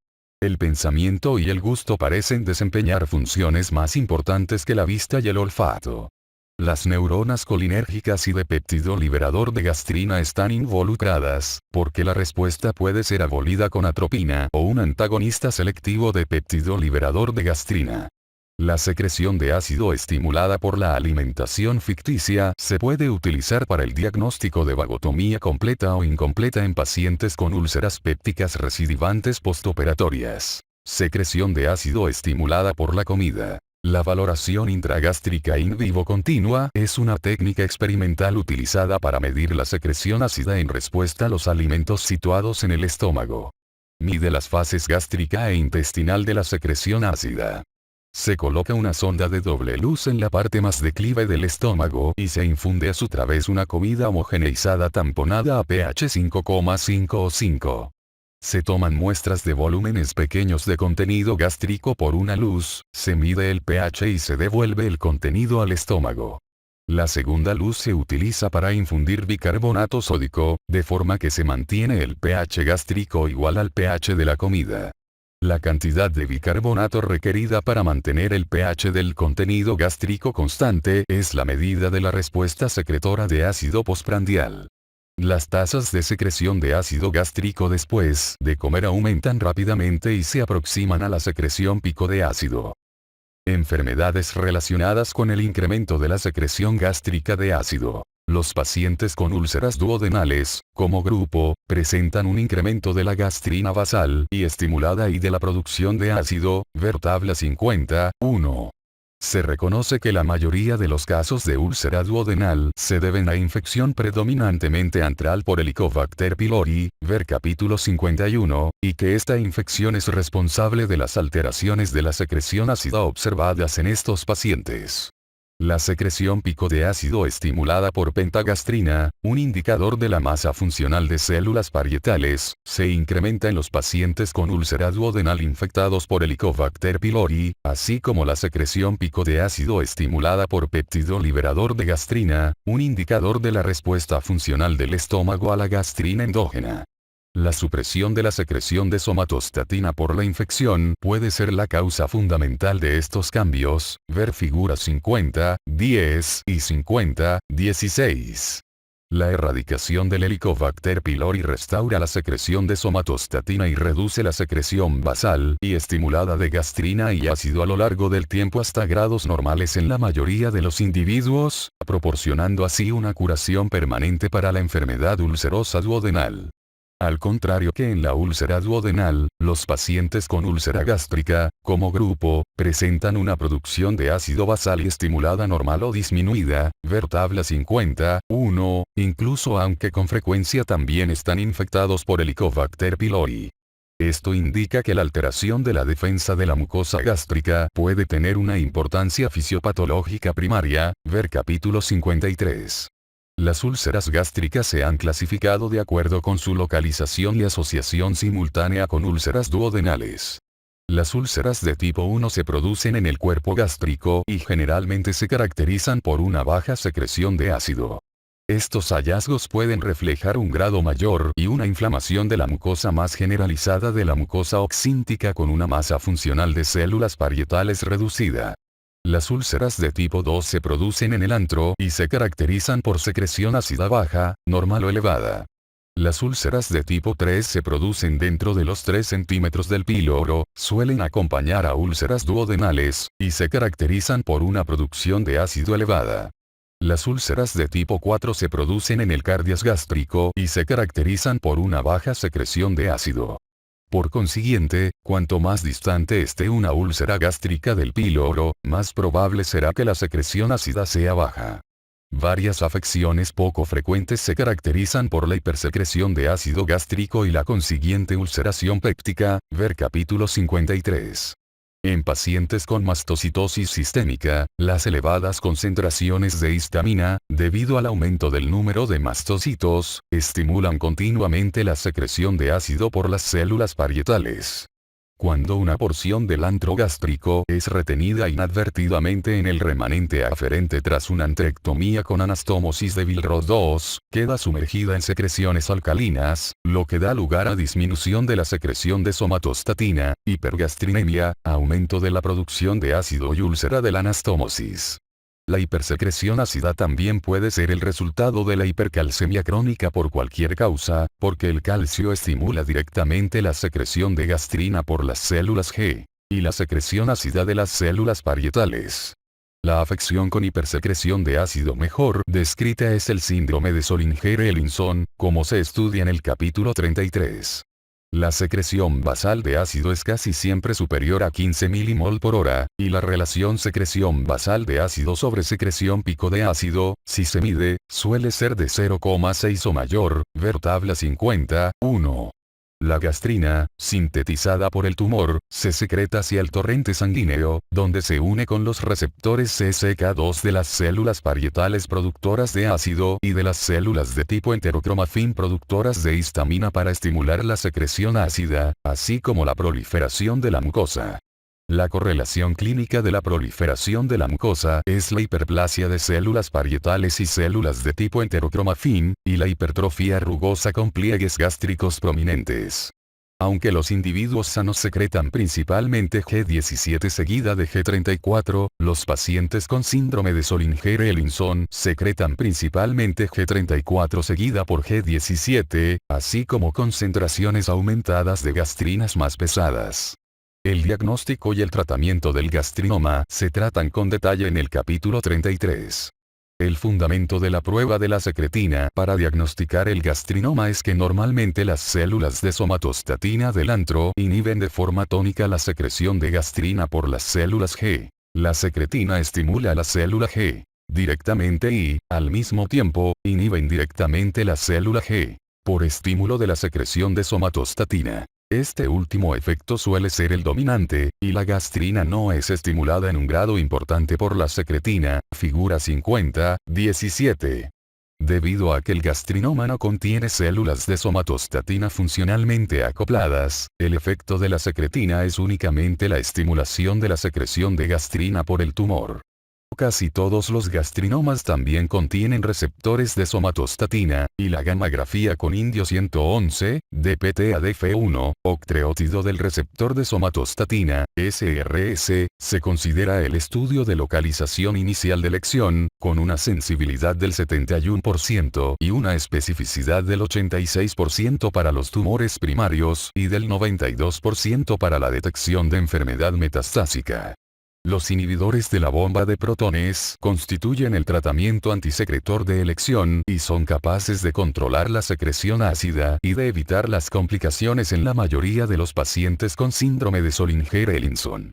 El pensamiento y el gusto parecen desempeñar funciones más importantes que la vista y el olfato. Las neuronas colinérgicas y de péptido liberador de gastrina están involucradas, porque la respuesta puede ser abolida con atropina o un antagonista selectivo de péptido liberador de gastrina. La secreción de ácido estimulada por la alimentación ficticia se puede utilizar para el diagnóstico de vagotomía completa o incompleta en pacientes con úlceras pépticas recidivantes postoperatorias. Secreción de ácido estimulada por la comida. La valoración intragástrica in vivo continua es una técnica experimental utilizada para medir la secreción ácida en respuesta a los alimentos situados en el estómago. Mide las fases gástrica e intestinal de la secreción ácida. Se coloca una sonda de doble luz en la parte más declive del estómago y se infunde a su través una comida homogeneizada tamponada a pH 5,5 o 5. Se toman muestras de volúmenes pequeños de contenido gástrico por una luz, se mide el pH y se devuelve el contenido al estómago. La segunda luz se utiliza para infundir bicarbonato sódico, de forma que se mantiene el pH gástrico igual al pH de la comida. La cantidad de bicarbonato requerida para mantener el pH del contenido gástrico constante es la medida de la respuesta secretora de ácido postprandial. Las tasas de secreción de ácido gástrico después de comer aumentan rápidamente y se aproximan a la secreción pico de ácido. Enfermedades relacionadas con el incremento de la secreción gástrica de ácido. Los pacientes con úlceras duodenales, como grupo, presentan un incremento de la gastrina basal y estimulada y de la producción de ácido, ver tabla 50.1. Se reconoce que la mayoría de los casos de úlcera duodenal se deben a infección predominantemente antral por Helicobacter pylori, ver capítulo 51, y que esta infección es responsable de las alteraciones de la secreción ácida observadas en estos pacientes. La secreción pico de ácido estimulada por pentagastrina, un indicador de la masa funcional de células parietales, se incrementa en los pacientes con úlcera duodenal infectados por Helicobacter pylori, así como la secreción pico de ácido estimulada por péptido liberador de gastrina, un indicador de la respuesta funcional del estómago a la gastrina endógena. La supresión de la secreción de somatostatina por la infección puede ser la causa fundamental de estos cambios, ver figuras 50.10 y 50.16. La erradicación del Helicobacter pylori restaura la secreción de somatostatina y reduce la secreción basal y estimulada de gastrina y ácido a lo largo del tiempo hasta grados normales en la mayoría de los individuos, proporcionando así una curación permanente para la enfermedad ulcerosa duodenal. Al contrario que en la úlcera duodenal, los pacientes con úlcera gástrica, como grupo, presentan una producción de ácido basal y estimulada normal o disminuida, ver tabla 50.1, incluso aunque con frecuencia también están infectados por Helicobacter pylori. Esto indica que la alteración de la defensa de la mucosa gástrica puede tener una importancia fisiopatológica primaria, ver capítulo 53. Las úlceras gástricas se han clasificado de acuerdo con su localización y asociación simultánea con úlceras duodenales. Las úlceras de tipo 1 se producen en el cuerpo gástrico y generalmente se caracterizan por una baja secreción de ácido. Estos hallazgos pueden reflejar un grado mayor y una inflamación de la mucosa más generalizada de la mucosa oxíntica con una masa funcional de células parietales reducida. Las úlceras de tipo 2 se producen en el antro y se caracterizan por secreción ácida baja, normal o elevada. Las úlceras de tipo 3 se producen dentro de los 3 centímetros del píloro, suelen acompañar a úlceras duodenales, y se caracterizan por una producción de ácido elevada. Las úlceras de tipo 4 se producen en el cardias gástrico y se caracterizan por una baja secreción de ácido. Por consiguiente, cuanto más distante esté una úlcera gástrica del píloro, más probable será que la secreción ácida sea baja. Varias afecciones poco frecuentes se caracterizan por la hipersecreción de ácido gástrico y la consiguiente ulceración péptica, ver capítulo 53. En pacientes con mastocitosis sistémica, las elevadas concentraciones de histamina, debido al aumento del número de mastocitos, estimulan continuamente la secreción de ácido por las células parietales. Cuando una porción del antro gástrico es retenida inadvertidamente en el remanente aferente tras una antrectomía con anastomosis de Billroth 2, queda sumergida en secreciones alcalinas, lo que da lugar a disminución de la secreción de somatostatina, hipergastrinemia, aumento de la producción de ácido y úlcera de la anastomosis. La hipersecreción ácida también puede ser el resultado de la hipercalcemia crónica por cualquier causa, porque el calcio estimula directamente la secreción de gastrina por las células G. y la secreción ácida de las células parietales. La afección con hipersecreción de ácido mejor descrita es el síndrome de Zollinger-Ellison, como se estudia en el capítulo 33. La secreción basal de ácido es casi siempre superior a 15 mmol por hora, y la relación secreción basal de ácido sobre secreción pico de ácido, si se mide, suele ser de 0,6 o mayor, ver tabla 51. La gastrina, sintetizada por el tumor, se secreta hacia el torrente sanguíneo, donde se une con los receptores CCK2 de las células parietales productoras de ácido y de las células de tipo enterocromafin productoras de histamina para estimular la secreción ácida, así como la proliferación de la mucosa. La correlación clínica de la proliferación de la mucosa es la hiperplasia de células parietales y células de tipo enterocromafin, y la hipertrofia rugosa con pliegues gástricos prominentes. Aunque los individuos sanos secretan principalmente G17 seguida de G34, los pacientes con síndrome de Zollinger-Ellison secretan principalmente G34 seguida por G17, así como concentraciones aumentadas de gastrinas más pesadas. El diagnóstico y el tratamiento del gastrinoma se tratan con detalle en el capítulo 33. El fundamento de la prueba de la secretina para diagnosticar el gastrinoma es que normalmente las células de somatostatina del antro inhiben de forma tónica la secreción de gastrina por las células G. La secretina estimula a la célula G directamente y, al mismo tiempo, inhibe indirectamente la célula G por estímulo de la secreción de somatostatina. Este último efecto suele ser el dominante, y la gastrina no es estimulada en un grado importante por la secretina, figura 50-17. Debido a que el gastrinoma no contiene células de somatostatina funcionalmente acopladas, el efecto de la secretina es únicamente la estimulación de la secreción de gastrina por el tumor. Casi todos los gastrinomas también contienen receptores de somatostatina, y la gammagrafía con indio 111, DPT-ADF1, octreótido del receptor de somatostatina, SRS, se considera el estudio de localización inicial de lección, con una sensibilidad del 71% y una especificidad del 86% para los tumores primarios y del 92% para la detección de enfermedad metastásica. Los inhibidores de la bomba de protones constituyen el tratamiento antisecretor de elección y son capaces de controlar la secreción ácida y de evitar las complicaciones en la mayoría de los pacientes con síndrome de Zollinger-Ellison.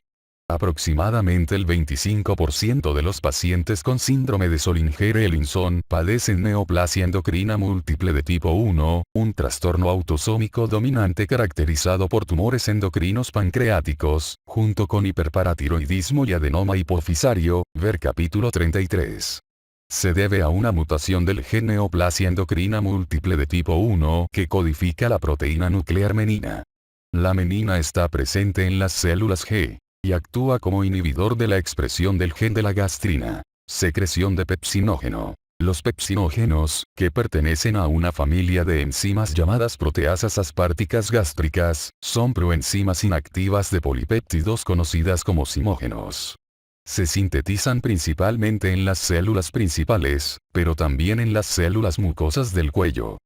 Aproximadamente el 25% de los pacientes con síndrome de Zollinger-Ellison padecen neoplasia endocrina múltiple de tipo 1, un trastorno autosómico dominante caracterizado por tumores endocrinos pancreáticos, junto con hiperparatiroidismo y adenoma hipofisario, ver capítulo 33. Se debe a una mutación del gen neoplasia endocrina múltiple de tipo 1 que codifica la proteína nuclear menina. La menina está presente en las células G y actúa como inhibidor de la expresión del gen de la gastrina. Secreción de pepsinógeno. Los pepsinógenos, que pertenecen a una familia de enzimas llamadas proteasas asparticas gástricas, son proenzimas inactivas de polipéptidos conocidas como zimógenos. Se sintetizan principalmente en las células principales, pero también en las células mucosas del cuello.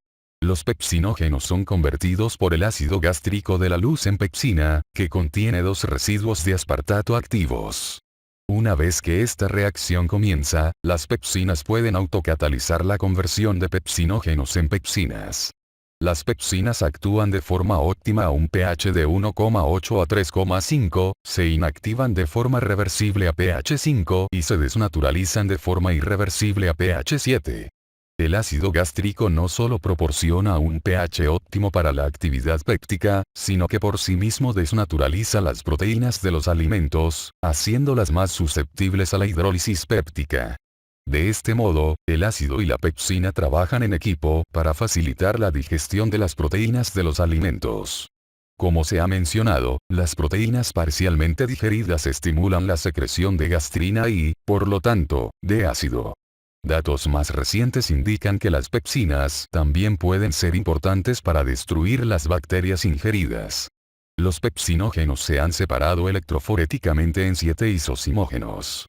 Los pepsinógenos son convertidos por el ácido gástrico de la luz en pepsina, que contiene dos residuos de aspartato activos. Una vez que esta reacción comienza, las pepsinas pueden autocatalizar la conversión de pepsinógenos en pepsinas. Las pepsinas actúan de forma óptima a un pH de 1,8 a 3,5, se inactivan de forma reversible a pH 5 y se desnaturalizan de forma irreversible a pH 7. El ácido gástrico no solo proporciona un pH óptimo para la actividad péptica, sino que por sí mismo desnaturaliza las proteínas de los alimentos, haciéndolas más susceptibles a la hidrólisis péptica. De este modo, el ácido y la pepsina trabajan en equipo para facilitar la digestión de las proteínas de los alimentos. Como se ha mencionado, las proteínas parcialmente digeridas estimulan la secreción de gastrina y, por lo tanto, de ácido. Datos más recientes indican que las pepsinas también pueden ser importantes para destruir las bacterias ingeridas. Los pepsinógenos se han separado electroforéticamente en 7 isozimógenos.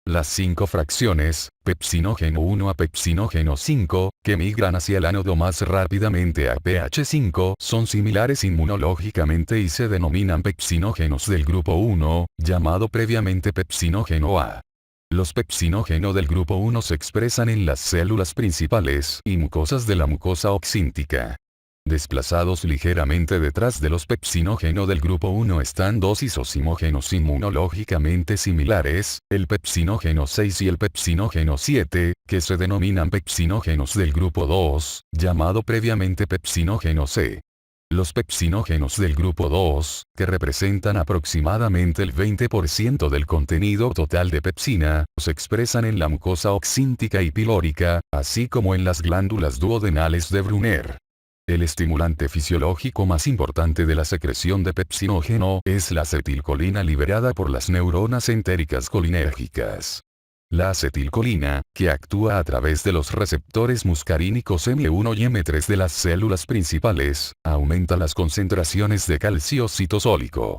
Las 5 fracciones, pepsinógeno 1 a pepsinógeno 5, que migran hacia el ánodo más rápidamente a pH 5, son similares inmunológicamente y se denominan pepsinógenos del grupo 1, llamado previamente pepsinógeno A. Los pepsinógenos del grupo 1 se expresan en las células principales y mucosas de la mucosa oxíntica. Desplazados ligeramente detrás de los pepsinógenos del grupo 1 están dos isosimógenos inmunológicamente similares, el pepsinógeno 6 y el pepsinógeno 7, que se denominan pepsinógenos del grupo 2, llamado previamente pepsinógeno C. Los pepsinógenos del grupo 2, que representan aproximadamente el 20% del contenido total de pepsina, se expresan en la mucosa oxíntica y pilórica, así como en las glándulas duodenales de Brunner. El estimulante fisiológico más importante de la secreción de pepsinógeno es la acetilcolina liberada por las neuronas entéricas colinérgicas. La acetilcolina, que actúa a través de los receptores muscarínicos M1 y M3 de las células principales, aumenta las concentraciones de calcio citosólico.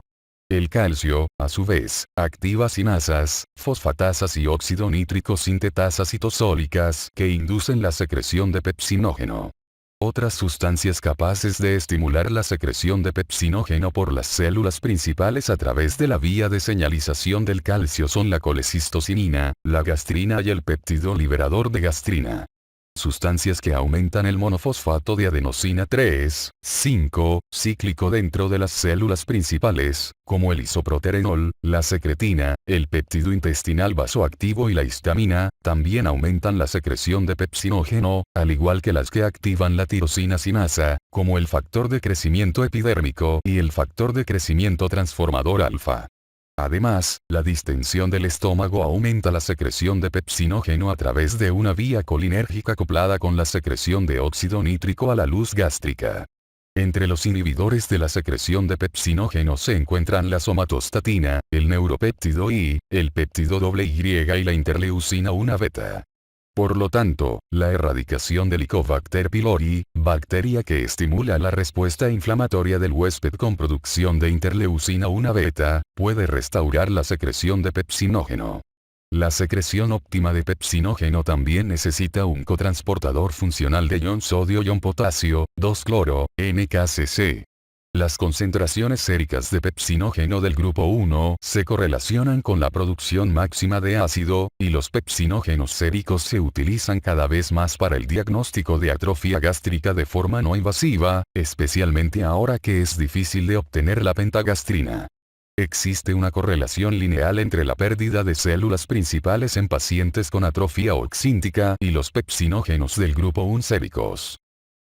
El calcio, a su vez, activa sinasas, fosfatasas y óxido nítrico sintetasas citosólicas que inducen la secreción de pepsinógeno. Otras sustancias capaces de estimular la secreción de pepsinógeno por las células principales a través de la vía de señalización del calcio son la colecistocinina, la gastrina y el péptido liberador de gastrina. Sustancias que aumentan el monofosfato de adenosina 3, 5, cíclico dentro de las células principales, como el isoproterenol, la secretina, el péptido intestinal vasoactivo y la histamina, también aumentan la secreción de pepsinógeno, al igual que las que activan la tirosina sinasa, como el factor de crecimiento epidérmico y el factor de crecimiento transformador alfa. Además, la distensión del estómago aumenta la secreción de pepsinógeno a través de una vía colinérgica acoplada con la secreción de óxido nítrico a la luz gástrica. Entre los inhibidores de la secreción de pepsinógeno se encuentran la somatostatina, el neuropéptido I, el péptido Y y la interleucina 1 beta. Por lo tanto, la erradicación del Helicobacter pylori, bacteria que estimula la respuesta inflamatoria del huésped con producción de interleucina 1 beta, puede restaurar la secreción de pepsinógeno. La secreción óptima de pepsinógeno también necesita un cotransportador funcional de ion sodio-ion potasio, 2-cloro, NKCC. Las concentraciones séricas de pepsinógeno del grupo 1 se correlacionan con la producción máxima de ácido, y los pepsinógenos séricos se utilizan cada vez más para el diagnóstico de atrofia gástrica de forma no invasiva, especialmente ahora que es difícil de obtener la pentagastrina. Existe una correlación lineal entre la pérdida de células principales en pacientes con atrofia oxíntica y los pepsinógenos del grupo 1 séricos.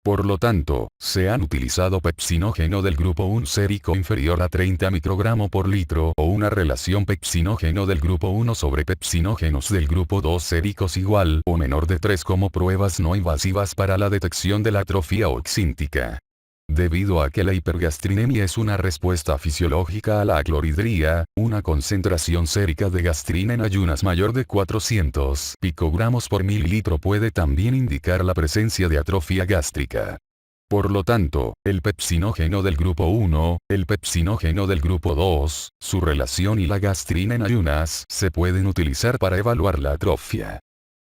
Por lo tanto, se han utilizado pepsinógeno del grupo 1 sérico inferior a 30 microgramos por litro o una relación pepsinógeno del grupo 1 sobre pepsinógenos del grupo 2 séricos igual o menor de 3 como pruebas no invasivas para la detección de la atrofia oxíntica. Debido a que la hipergastrinemia es una respuesta fisiológica a la acloridría, una concentración sérica de gastrina en ayunas mayor de 400 picogramos por mililitro puede también indicar la presencia de atrofia gástrica. Por lo tanto, el pepsinógeno del grupo 1, el pepsinógeno del grupo 2, su relación y la gastrina en ayunas se pueden utilizar para evaluar la atrofia.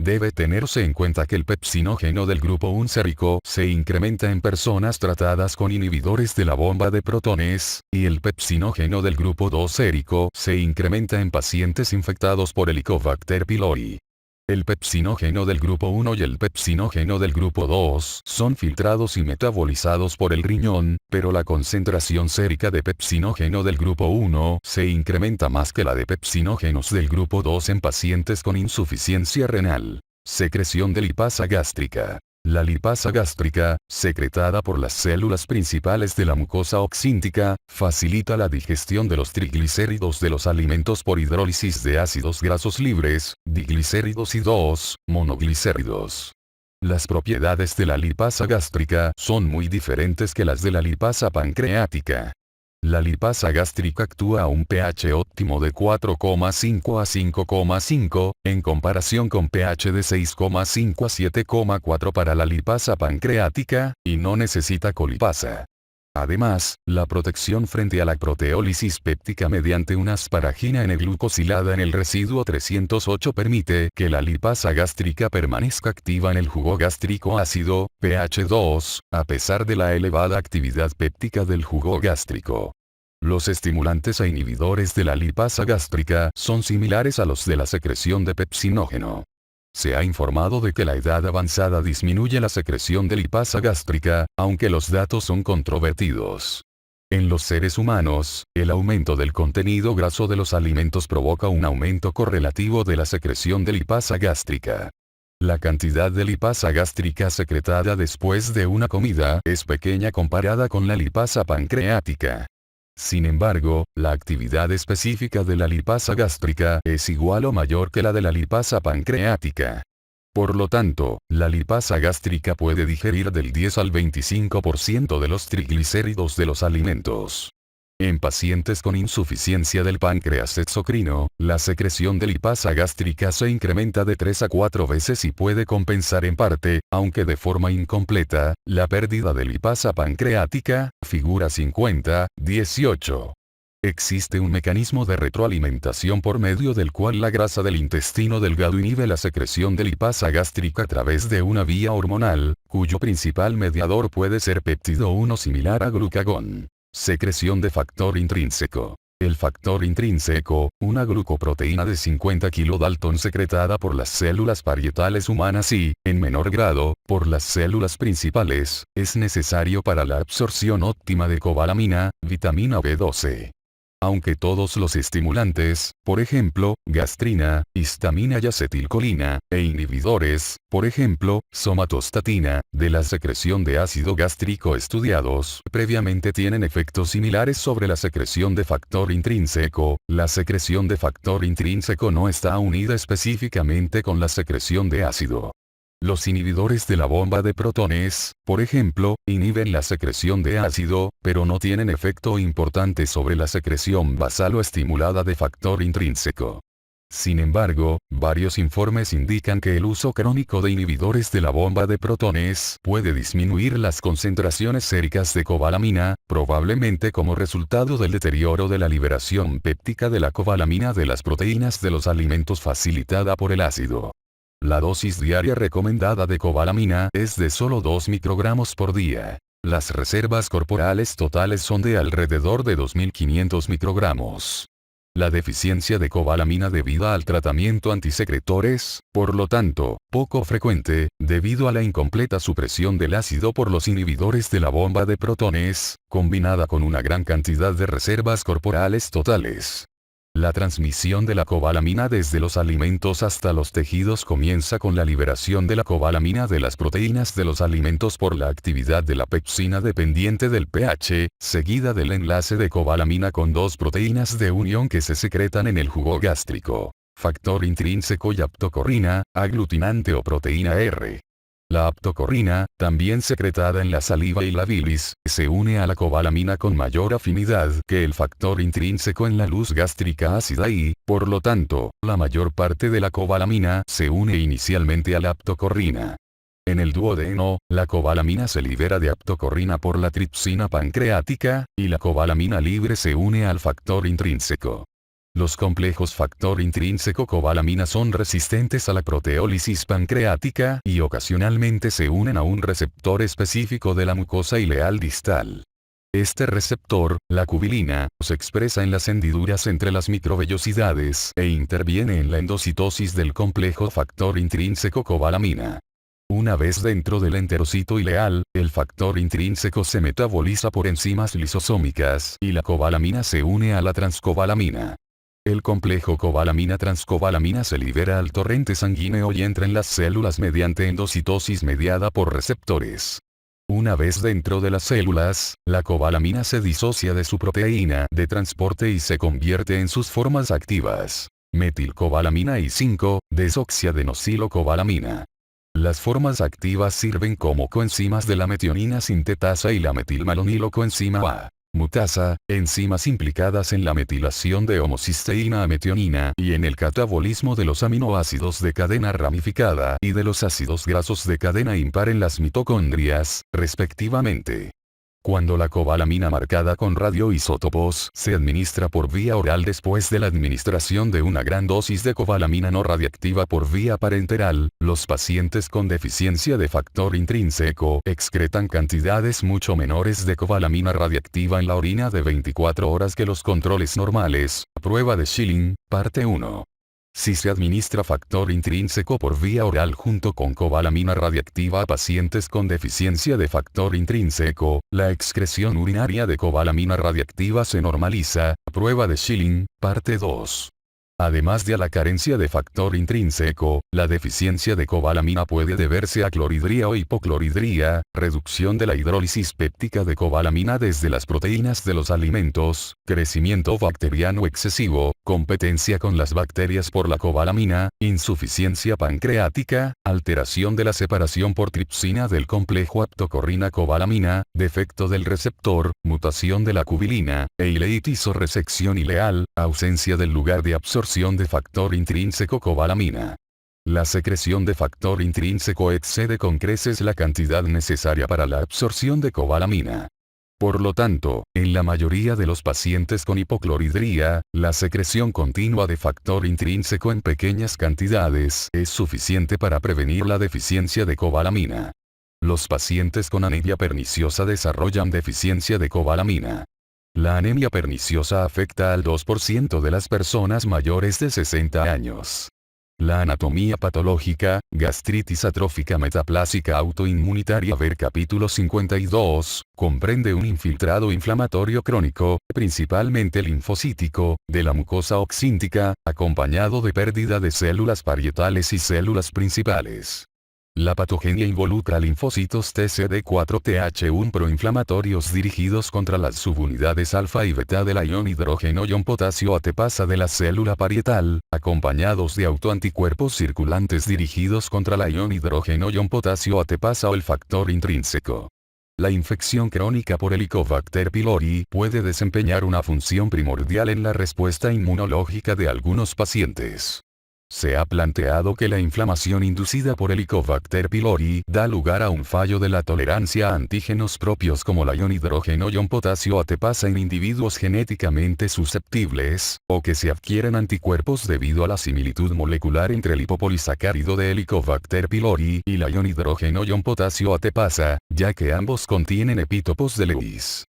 Debe tenerse en cuenta que el pepsinógeno del grupo 1 sérico se incrementa en personas tratadas con inhibidores de la bomba de protones, y el pepsinógeno del grupo 2 sérico se incrementa en pacientes infectados por Helicobacter pylori. El pepsinógeno del grupo 1 y el pepsinógeno del grupo 2 son filtrados y metabolizados por el riñón, pero la concentración sérica de pepsinógeno del grupo 1 se incrementa más que la de pepsinógenos del grupo 2 en pacientes con insuficiencia renal. Secreción de lipasa gástrica. La lipasa gástrica, secretada por las células principales de la mucosa oxíntica, facilita la digestión de los triglicéridos de los alimentos por hidrólisis de ácidos grasos libres, diglicéridos y 2-monoglicéridos. Las propiedades de la lipasa gástrica son muy diferentes que las de la lipasa pancreática. La lipasa gástrica actúa a un pH óptimo de 4,5 a 5,5, en comparación con pH de 6,5 a 7,4 para la lipasa pancreática, y no necesita colipasa. Además, la protección frente a la proteólisis péptica mediante una asparagina N-glucosilada en el residuo 308 permite que la lipasa gástrica permanezca activa en el jugo gástrico ácido, pH 2, a pesar de la elevada actividad péptica del jugo gástrico. Los estimulantes e inhibidores de la lipasa gástrica son similares a los de la secreción de pepsinógeno. Se ha informado de que la edad avanzada disminuye la secreción de lipasa gástrica, aunque los datos son controvertidos. En los seres humanos, el aumento del contenido graso de los alimentos provoca un aumento correlativo de la secreción de lipasa gástrica. La cantidad de lipasa gástrica secretada después de una comida es pequeña comparada con la lipasa pancreática. Sin embargo, la actividad específica de la lipasa gástrica es igual o mayor que la de la lipasa pancreática. Por lo tanto, la lipasa gástrica puede digerir del 10 al 25% de los triglicéridos de los alimentos. En pacientes con insuficiencia del páncreas exocrino, la secreción de lipasa gástrica se incrementa de 3 a 4 veces y puede compensar en parte, aunque de forma incompleta, la pérdida de lipasa pancreática, figura 50-18. Existe un mecanismo de retroalimentación por medio del cual la grasa del intestino delgado inhibe la secreción de lipasa gástrica a través de una vía hormonal, cuyo principal mediador puede ser péptido 1 similar a glucagón. Secreción de factor intrínseco. El factor intrínseco, una glucoproteína de 50 kDa secretada por las células parietales humanas y, en menor grado, por las células principales, es necesario para la absorción óptima de cobalamina, vitamina B12. Aunque todos los estimulantes, por ejemplo, gastrina, histamina y acetilcolina, e inhibidores, por ejemplo, somatostatina, de la secreción de ácido gástrico estudiados previamente tienen efectos similares sobre la secreción de factor intrínseco, la secreción de factor intrínseco no está unida específicamente con la secreción de ácido. Los inhibidores de la bomba de protones, por ejemplo, inhiben la secreción de ácido, pero no tienen efecto importante sobre la secreción basal o estimulada de factor intrínseco. Sin embargo, varios informes indican que el uso crónico de inhibidores de la bomba de protones puede disminuir las concentraciones séricas de cobalamina, probablemente como resultado del deterioro de la liberación péptica de la cobalamina de las proteínas de los alimentos facilitada por el ácido. La dosis diaria recomendada de cobalamina es de solo 2 microgramos por día. Las reservas corporales totales son de alrededor de 2.500 microgramos. La deficiencia de cobalamina debida al tratamiento antisecretores, por lo tanto, poco frecuente, debido a la incompleta supresión del ácido por los inhibidores de la bomba de protones, combinada con una gran cantidad de reservas corporales totales. La transmisión de la cobalamina desde los alimentos hasta los tejidos comienza con la liberación de la cobalamina de las proteínas de los alimentos por la actividad de la pepsina dependiente del pH, seguida del enlace de cobalamina con dos proteínas de unión que se secretan en el jugo gástrico. Factor intrínseco y aptocorrina, aglutinante o proteína R. La aptocorrina, también secretada en la saliva y la bilis, se une a la cobalamina con mayor afinidad que el factor intrínseco en la luz gástrica ácida y, por lo tanto, la mayor parte de la cobalamina se une inicialmente a la aptocorrina. En el duodeno, la cobalamina se libera de aptocorrina por la tripsina pancreática, y la cobalamina libre se une al factor intrínseco. Los complejos factor intrínseco cobalamina son resistentes a la proteólisis pancreática y ocasionalmente se unen a un receptor específico de la mucosa ileal distal. Este receptor, la cubilina, se expresa en las hendiduras entre las microvellosidades e interviene en la endocitosis del complejo factor intrínseco cobalamina. Una vez dentro del enterocito ileal, el factor intrínseco se metaboliza por enzimas lisosómicas y la cobalamina se une a la transcobalamina. El complejo cobalamina-transcobalamina se libera al torrente sanguíneo y entra en las células mediante endocitosis mediada por receptores. Una vez dentro de las células, la cobalamina se disocia de su proteína de transporte y se convierte en sus formas activas. Metilcobalamina y 5-desoxiadenosilcobalamina. Las formas activas sirven como coenzimas de la metionina sintetasa y la metilmalonilocoenzima A. Mutasa, enzimas implicadas en la metilación de homocisteína a metionina y en el catabolismo de los aminoácidos de cadena ramificada y de los ácidos grasos de cadena impar en las mitocondrias, respectivamente. Cuando la cobalamina marcada con radioisótopos se administra por vía oral después de la administración de una gran dosis de cobalamina no radiactiva por vía parenteral, los pacientes con deficiencia de factor intrínseco excretan cantidades mucho menores de cobalamina radiactiva en la orina de 24 horas que los controles normales. Prueba de Schilling, parte 1. Si se administra factor intrínseco por vía oral junto con cobalamina radiactiva a pacientes con deficiencia de factor intrínseco, la excreción urinaria de cobalamina radiactiva se normaliza. Prueba de Schilling, parte 2. Además de a la carencia de factor intrínseco, la deficiencia de cobalamina puede deberse a clorhidría o hipoclorhidría, reducción de la hidrólisis péptica de cobalamina desde las proteínas de los alimentos, crecimiento bacteriano excesivo, competencia con las bacterias por la cobalamina, insuficiencia pancreática, alteración de la separación por tripsina del complejo aptocorrina-cobalamina, defecto del receptor, mutación de la cubilina, eileitis o resección ileal, ausencia del lugar de absorción de factor intrínseco cobalamina. La secreción de factor intrínseco excede con creces la cantidad necesaria para la absorción de cobalamina. Por lo tanto, en la mayoría de los pacientes con hipoclorhidría, la secreción continua de factor intrínseco en pequeñas cantidades es suficiente para prevenir la deficiencia de cobalamina. Los pacientes con anemia perniciosa desarrollan deficiencia de cobalamina. La anemia perniciosa afecta al 2% de las personas mayores de 60 años. La anatomía patológica, gastritis atrófica metaplásica autoinmunitaria ver capítulo 52, comprende un infiltrado inflamatorio crónico, principalmente linfocítico, de la mucosa oxíntica, acompañado de pérdida de células parietales y células principales. La patogenia involucra linfocitos TCD4-TH1 proinflamatorios dirigidos contra las subunidades alfa y beta del ion hidrógeno-ion potasio ATPasa de la célula parietal, acompañados de autoanticuerpos circulantes dirigidos contra la ion hidrógeno-ion potasio ATPasa o el factor intrínseco. La infección crónica por Helicobacter pylori puede desempeñar una función primordial en la respuesta inmunológica de algunos pacientes. Se ha planteado que la inflamación inducida por Helicobacter pylori da lugar a un fallo de la tolerancia a antígenos propios como la ion hidrógeno-ion potasio ATPasa en individuos genéticamente susceptibles, o que se adquieren anticuerpos debido a la similitud molecular entre el hipopolisacárido de Helicobacter pylori y la ion hidrógeno-ion potasio ATPasa, ya que ambos contienen epítopos de Lewis.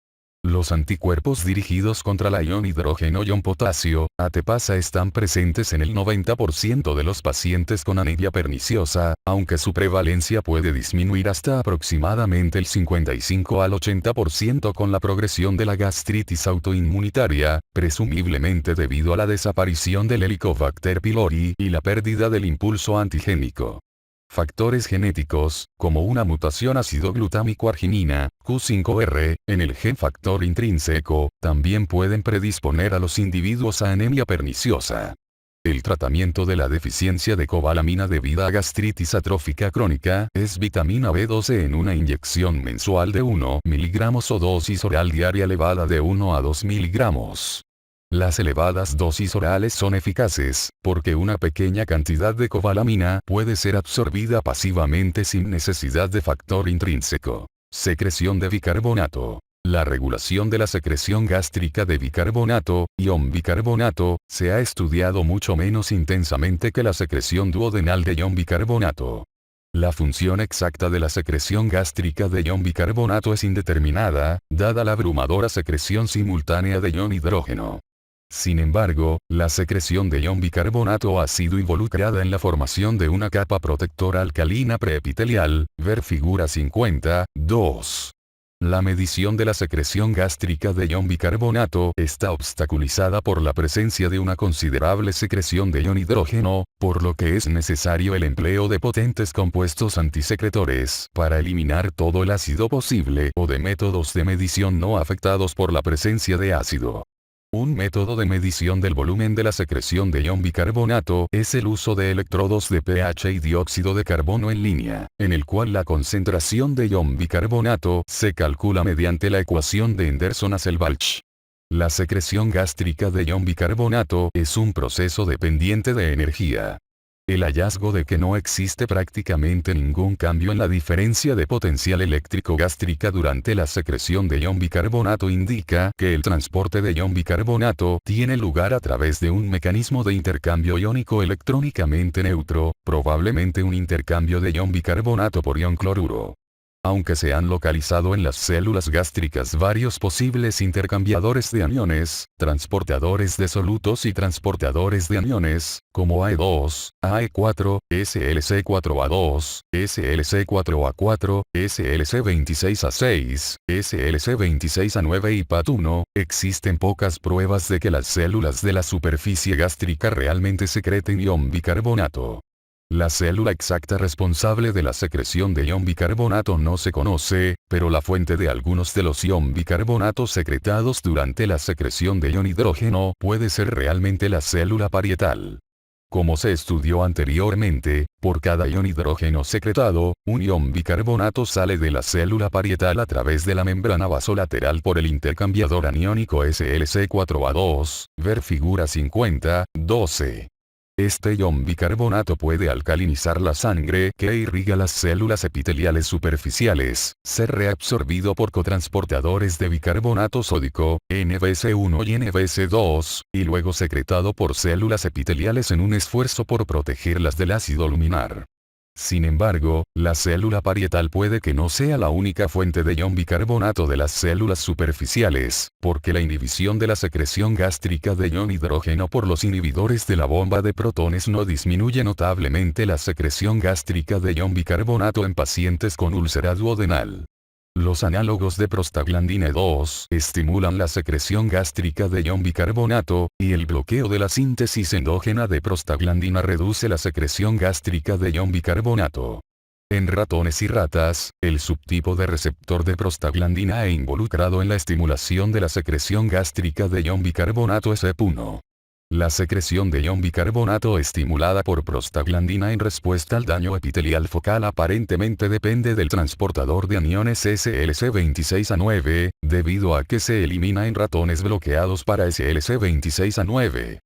Los anticuerpos dirigidos contra la ion hidrógeno-ion potasio, ATPasa están presentes en el 90% de los pacientes con anemia perniciosa, aunque su prevalencia puede disminuir hasta aproximadamente el 55 al 80% con la progresión de la gastritis autoinmunitaria, presumiblemente debido a la desaparición del Helicobacter pylori y la pérdida del impulso antigénico. Factores genéticos, como una mutación ácido glutámico arginina, Q5R, en el gen factor intrínseco, también pueden predisponer a los individuos a anemia perniciosa. El tratamiento de la deficiencia de cobalamina debida a gastritis atrófica crónica es vitamina B12 en una inyección mensual de 1 mg o dosis oral diaria elevada de 1 a 2 mg. Las elevadas dosis orales son eficaces, porque una pequeña cantidad de cobalamina puede ser absorbida pasivamente sin necesidad de factor intrínseco. Secreción de bicarbonato. La regulación de la secreción gástrica de bicarbonato, ion bicarbonato, se ha estudiado mucho menos intensamente que la secreción duodenal de ion bicarbonato. La función exacta de la secreción gástrica de ion bicarbonato es indeterminada, dada la abrumadora secreción simultánea de ion hidrógeno. Sin embargo, la secreción de ion bicarbonato ha sido involucrada en la formación de una capa protectora alcalina preepitelial, ver figura 50.2. La medición de la secreción gástrica de ion bicarbonato está obstaculizada por la presencia de una considerable secreción de ion hidrógeno, por lo que es necesario el empleo de potentes compuestos antisecretores para eliminar todo el ácido posible o de métodos de medición no afectados por la presencia de ácido. Un método de medición del volumen de la secreción de ion bicarbonato es el uso de electrodos de pH y dióxido de carbono en línea, en el cual la concentración de ion bicarbonato se calcula mediante la ecuación de Henderson-Hasselbalch. La secreción gástrica de ion bicarbonato es un proceso dependiente de energía. El hallazgo de que no existe prácticamente ningún cambio en la diferencia de potencial eléctrico gástrica durante la secreción de ion bicarbonato indica que el transporte de ion bicarbonato tiene lugar a través de un mecanismo de intercambio iónico electrónicamente neutro, probablemente un intercambio de ion bicarbonato por ion cloruro. Aunque se han localizado en las células gástricas varios posibles intercambiadores de aniones, transportadores de solutos y transportadores de aniones, como AE2, AE4, SLC4A2, SLC4A4, SLC26A6, SLC26A9 y PAT1, existen pocas pruebas de que las células de la superficie gástrica realmente secreten ion bicarbonato. La célula exacta responsable de la secreción de ion bicarbonato no se conoce, pero la fuente de algunos de los ion bicarbonatos secretados durante la secreción de ion hidrógeno puede ser realmente la célula parietal. Como se estudió anteriormente, por cada ion hidrógeno secretado, un ion bicarbonato sale de la célula parietal a través de la membrana basolateral por el intercambiador aniónico SLC4A2, ver figura 50, 12. Este ion bicarbonato puede alcalinizar la sangre que irriga las células epiteliales superficiales, ser reabsorbido por cotransportadores de bicarbonato sódico, NBS1 y NBS2, y luego secretado por células epiteliales en un esfuerzo por protegerlas del ácido luminar. Sin embargo, la célula parietal puede que no sea la única fuente de ion bicarbonato de las células superficiales, porque la inhibición de la secreción gástrica de ion hidrógeno por los inhibidores de la bomba de protones no disminuye notablemente la secreción gástrica de ion bicarbonato en pacientes con úlcera duodenal. Los análogos de prostaglandina 2 estimulan la secreción gástrica de ion bicarbonato, y el bloqueo de la síntesis endógena de prostaglandina reduce la secreción gástrica de ion bicarbonato. En ratones y ratas, el subtipo de receptor de prostaglandina involucrado en la estimulación de la secreción gástrica de ion bicarbonato es EP1. La secreción de ion bicarbonato estimulada por prostaglandina en respuesta al daño epitelial focal aparentemente depende del transportador de aniones SLC26A9, debido a que se elimina en ratones bloqueados para SLC26A9.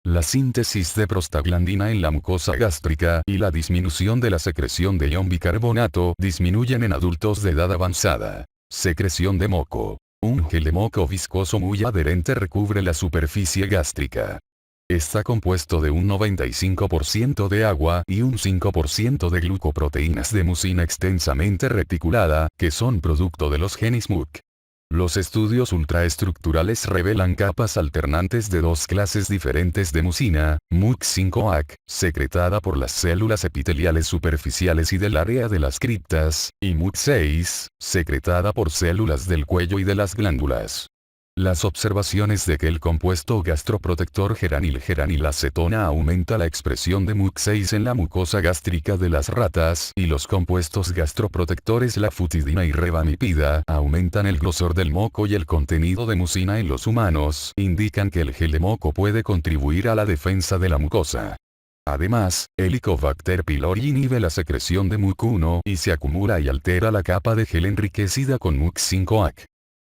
La síntesis de prostaglandina en la mucosa gástrica y la disminución de la secreción de ion bicarbonato disminuyen en adultos de edad avanzada. Secreción de moco. Un gel de moco viscoso muy adherente recubre la superficie gástrica. Está compuesto de un 95% de agua y un 5% de glucoproteínas de mucina extensamente reticulada, que son producto de los genes MUC. Los estudios ultraestructurales revelan capas alternantes de dos clases diferentes de mucina, MUC5AC, secretada por las células epiteliales superficiales y del área de las criptas, y MUC6, secretada por células del cuello y de las glándulas. Las observaciones de que el compuesto gastroprotector geranilacetona aumenta la expresión de MUC6 en la mucosa gástrica de las ratas y los compuestos gastroprotectores lafutidina y revamipida aumentan el grosor del moco y el contenido de mucina en los humanos, indican que el gel de moco puede contribuir a la defensa de la mucosa. Además, Helicobacter pylori inhibe la secreción de MUC1 y se acumula y altera la capa de gel enriquecida con MUC5AC.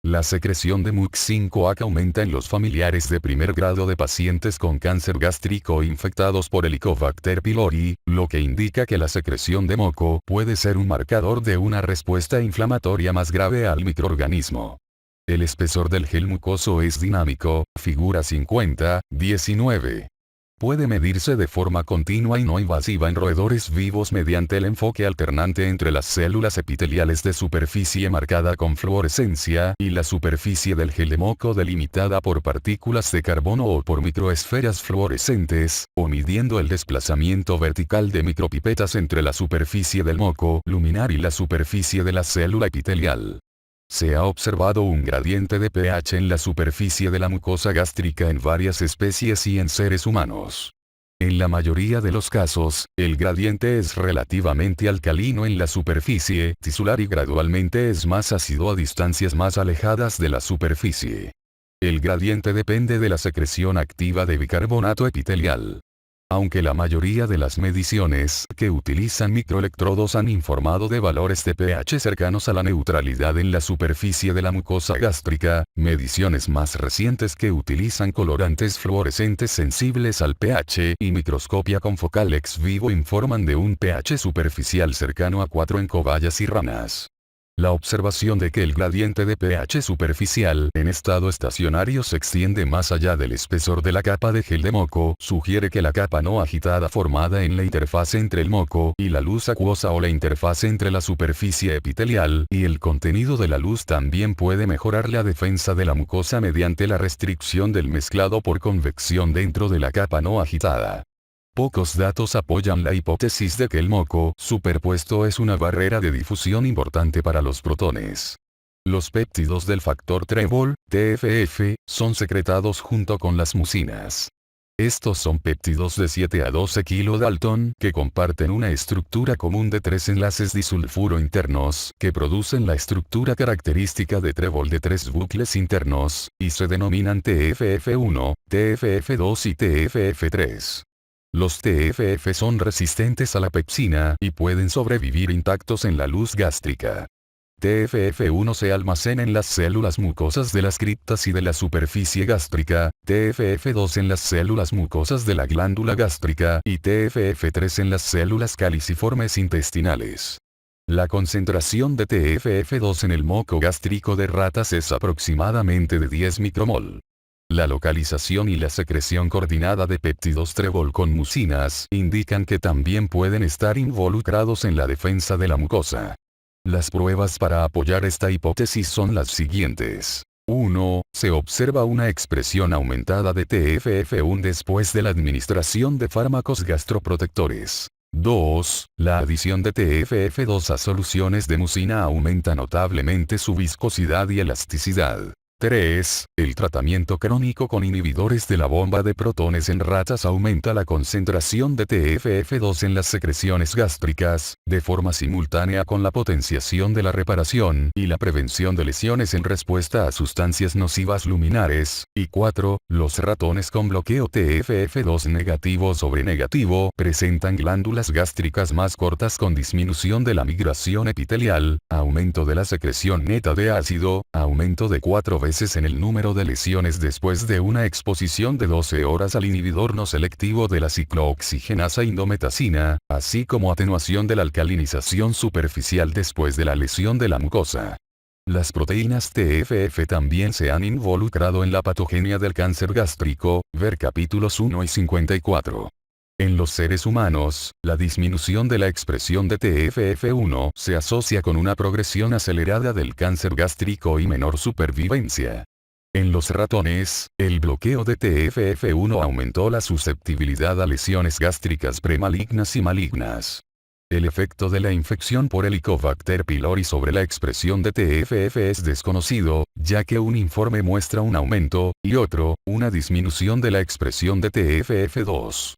La secreción de MUC5AC aumenta en los familiares de primer grado de pacientes con cáncer gástrico infectados por Helicobacter pylori, lo que indica que la secreción de moco puede ser un marcador de una respuesta inflamatoria más grave al microorganismo. El espesor del gel mucoso es dinámico, figura 50, 19. Puede medirse de forma continua y no invasiva en roedores vivos mediante el enfoque alternante entre las células epiteliales de superficie marcada con fluorescencia y la superficie del gel de moco delimitada por partículas de carbono o por microesferas fluorescentes, o midiendo el desplazamiento vertical de micropipetas entre la superficie del moco luminar y la superficie de la célula epitelial. Se ha observado un gradiente de pH en la superficie de la mucosa gástrica en varias especies y en seres humanos. En la mayoría de los casos, el gradiente es relativamente alcalino en la superficie tisular y gradualmente es más ácido a distancias más alejadas de la superficie. El gradiente depende de la secreción activa de bicarbonato epitelial. Aunque la mayoría de las mediciones que utilizan microelectrodos han informado de valores de pH cercanos a la neutralidad en la superficie de la mucosa gástrica, mediciones más recientes que utilizan colorantes fluorescentes sensibles al pH y microscopia confocal ex vivo informan de un pH superficial cercano a 4 en cobayas y ranas. La observación de que el gradiente de pH superficial en estado estacionario se extiende más allá del espesor de la capa de gel de moco sugiere que la capa no agitada formada en la interfase entre el moco y la luz acuosa o la interfase entre la superficie epitelial y el contenido de la luz también puede mejorar la defensa de la mucosa mediante la restricción del mezclado por convección dentro de la capa no agitada. Pocos datos apoyan la hipótesis de que el moco superpuesto es una barrera de difusión importante para los protones. Los péptidos del factor trébol, TFF, son secretados junto con las mucinas. Estos son péptidos de 7 a 12 kilodalton que comparten una estructura común de 3 enlaces disulfuro internos que producen la estructura característica de trébol de 3 bucles internos, y se denominan TFF1, TFF2 y TFF3. Los TFF son resistentes a la pepsina y pueden sobrevivir intactos en la luz gástrica. TFF1 se almacena en las células mucosas de las criptas y de la superficie gástrica, TFF2 en las células mucosas de la glándula gástrica y TFF3 en las células caliciformes intestinales. La concentración de TFF2 en el moco gástrico de ratas es aproximadamente de 10 micromol. La localización y la secreción coordinada de péptidos trébol con mucinas indican que también pueden estar involucrados en la defensa de la mucosa. Las pruebas para apoyar esta hipótesis son las siguientes. 1. Se observa una expresión aumentada de TFF1 después de la administración de fármacos gastroprotectores. 2. La adición de TFF2 a soluciones de mucina aumenta notablemente su viscosidad y elasticidad. 3. El tratamiento crónico con inhibidores de la bomba de protones en ratas aumenta la concentración de TFF2 en las secreciones gástricas, de forma simultánea con la potenciación de la reparación y la prevención de lesiones en respuesta a sustancias nocivas luminares. Y 4. Los ratones con bloqueo TFF2 negativo sobre negativo presentan glándulas gástricas más cortas con disminución de la migración epitelial, aumento de la secreción neta de ácido, aumento de 4 veces en el número de lesiones después de una exposición de 12 horas al inhibidor no selectivo de la ciclooxigenasa indometacina, así como atenuación de la alcalinización superficial después de la lesión de la mucosa. Las proteínas TFF también se han involucrado en la patogenia del cáncer gástrico, ver capítulos 1 y 54. En los seres humanos, la disminución de la expresión de TFF1 se asocia con una progresión acelerada del cáncer gástrico y menor supervivencia. En los ratones, el bloqueo de TFF1 aumentó la susceptibilidad a lesiones gástricas premalignas y malignas. El efecto de la infección por Helicobacter pylori sobre la expresión de TFF es desconocido, ya que un informe muestra un aumento, y otro, una disminución de la expresión de TFF2.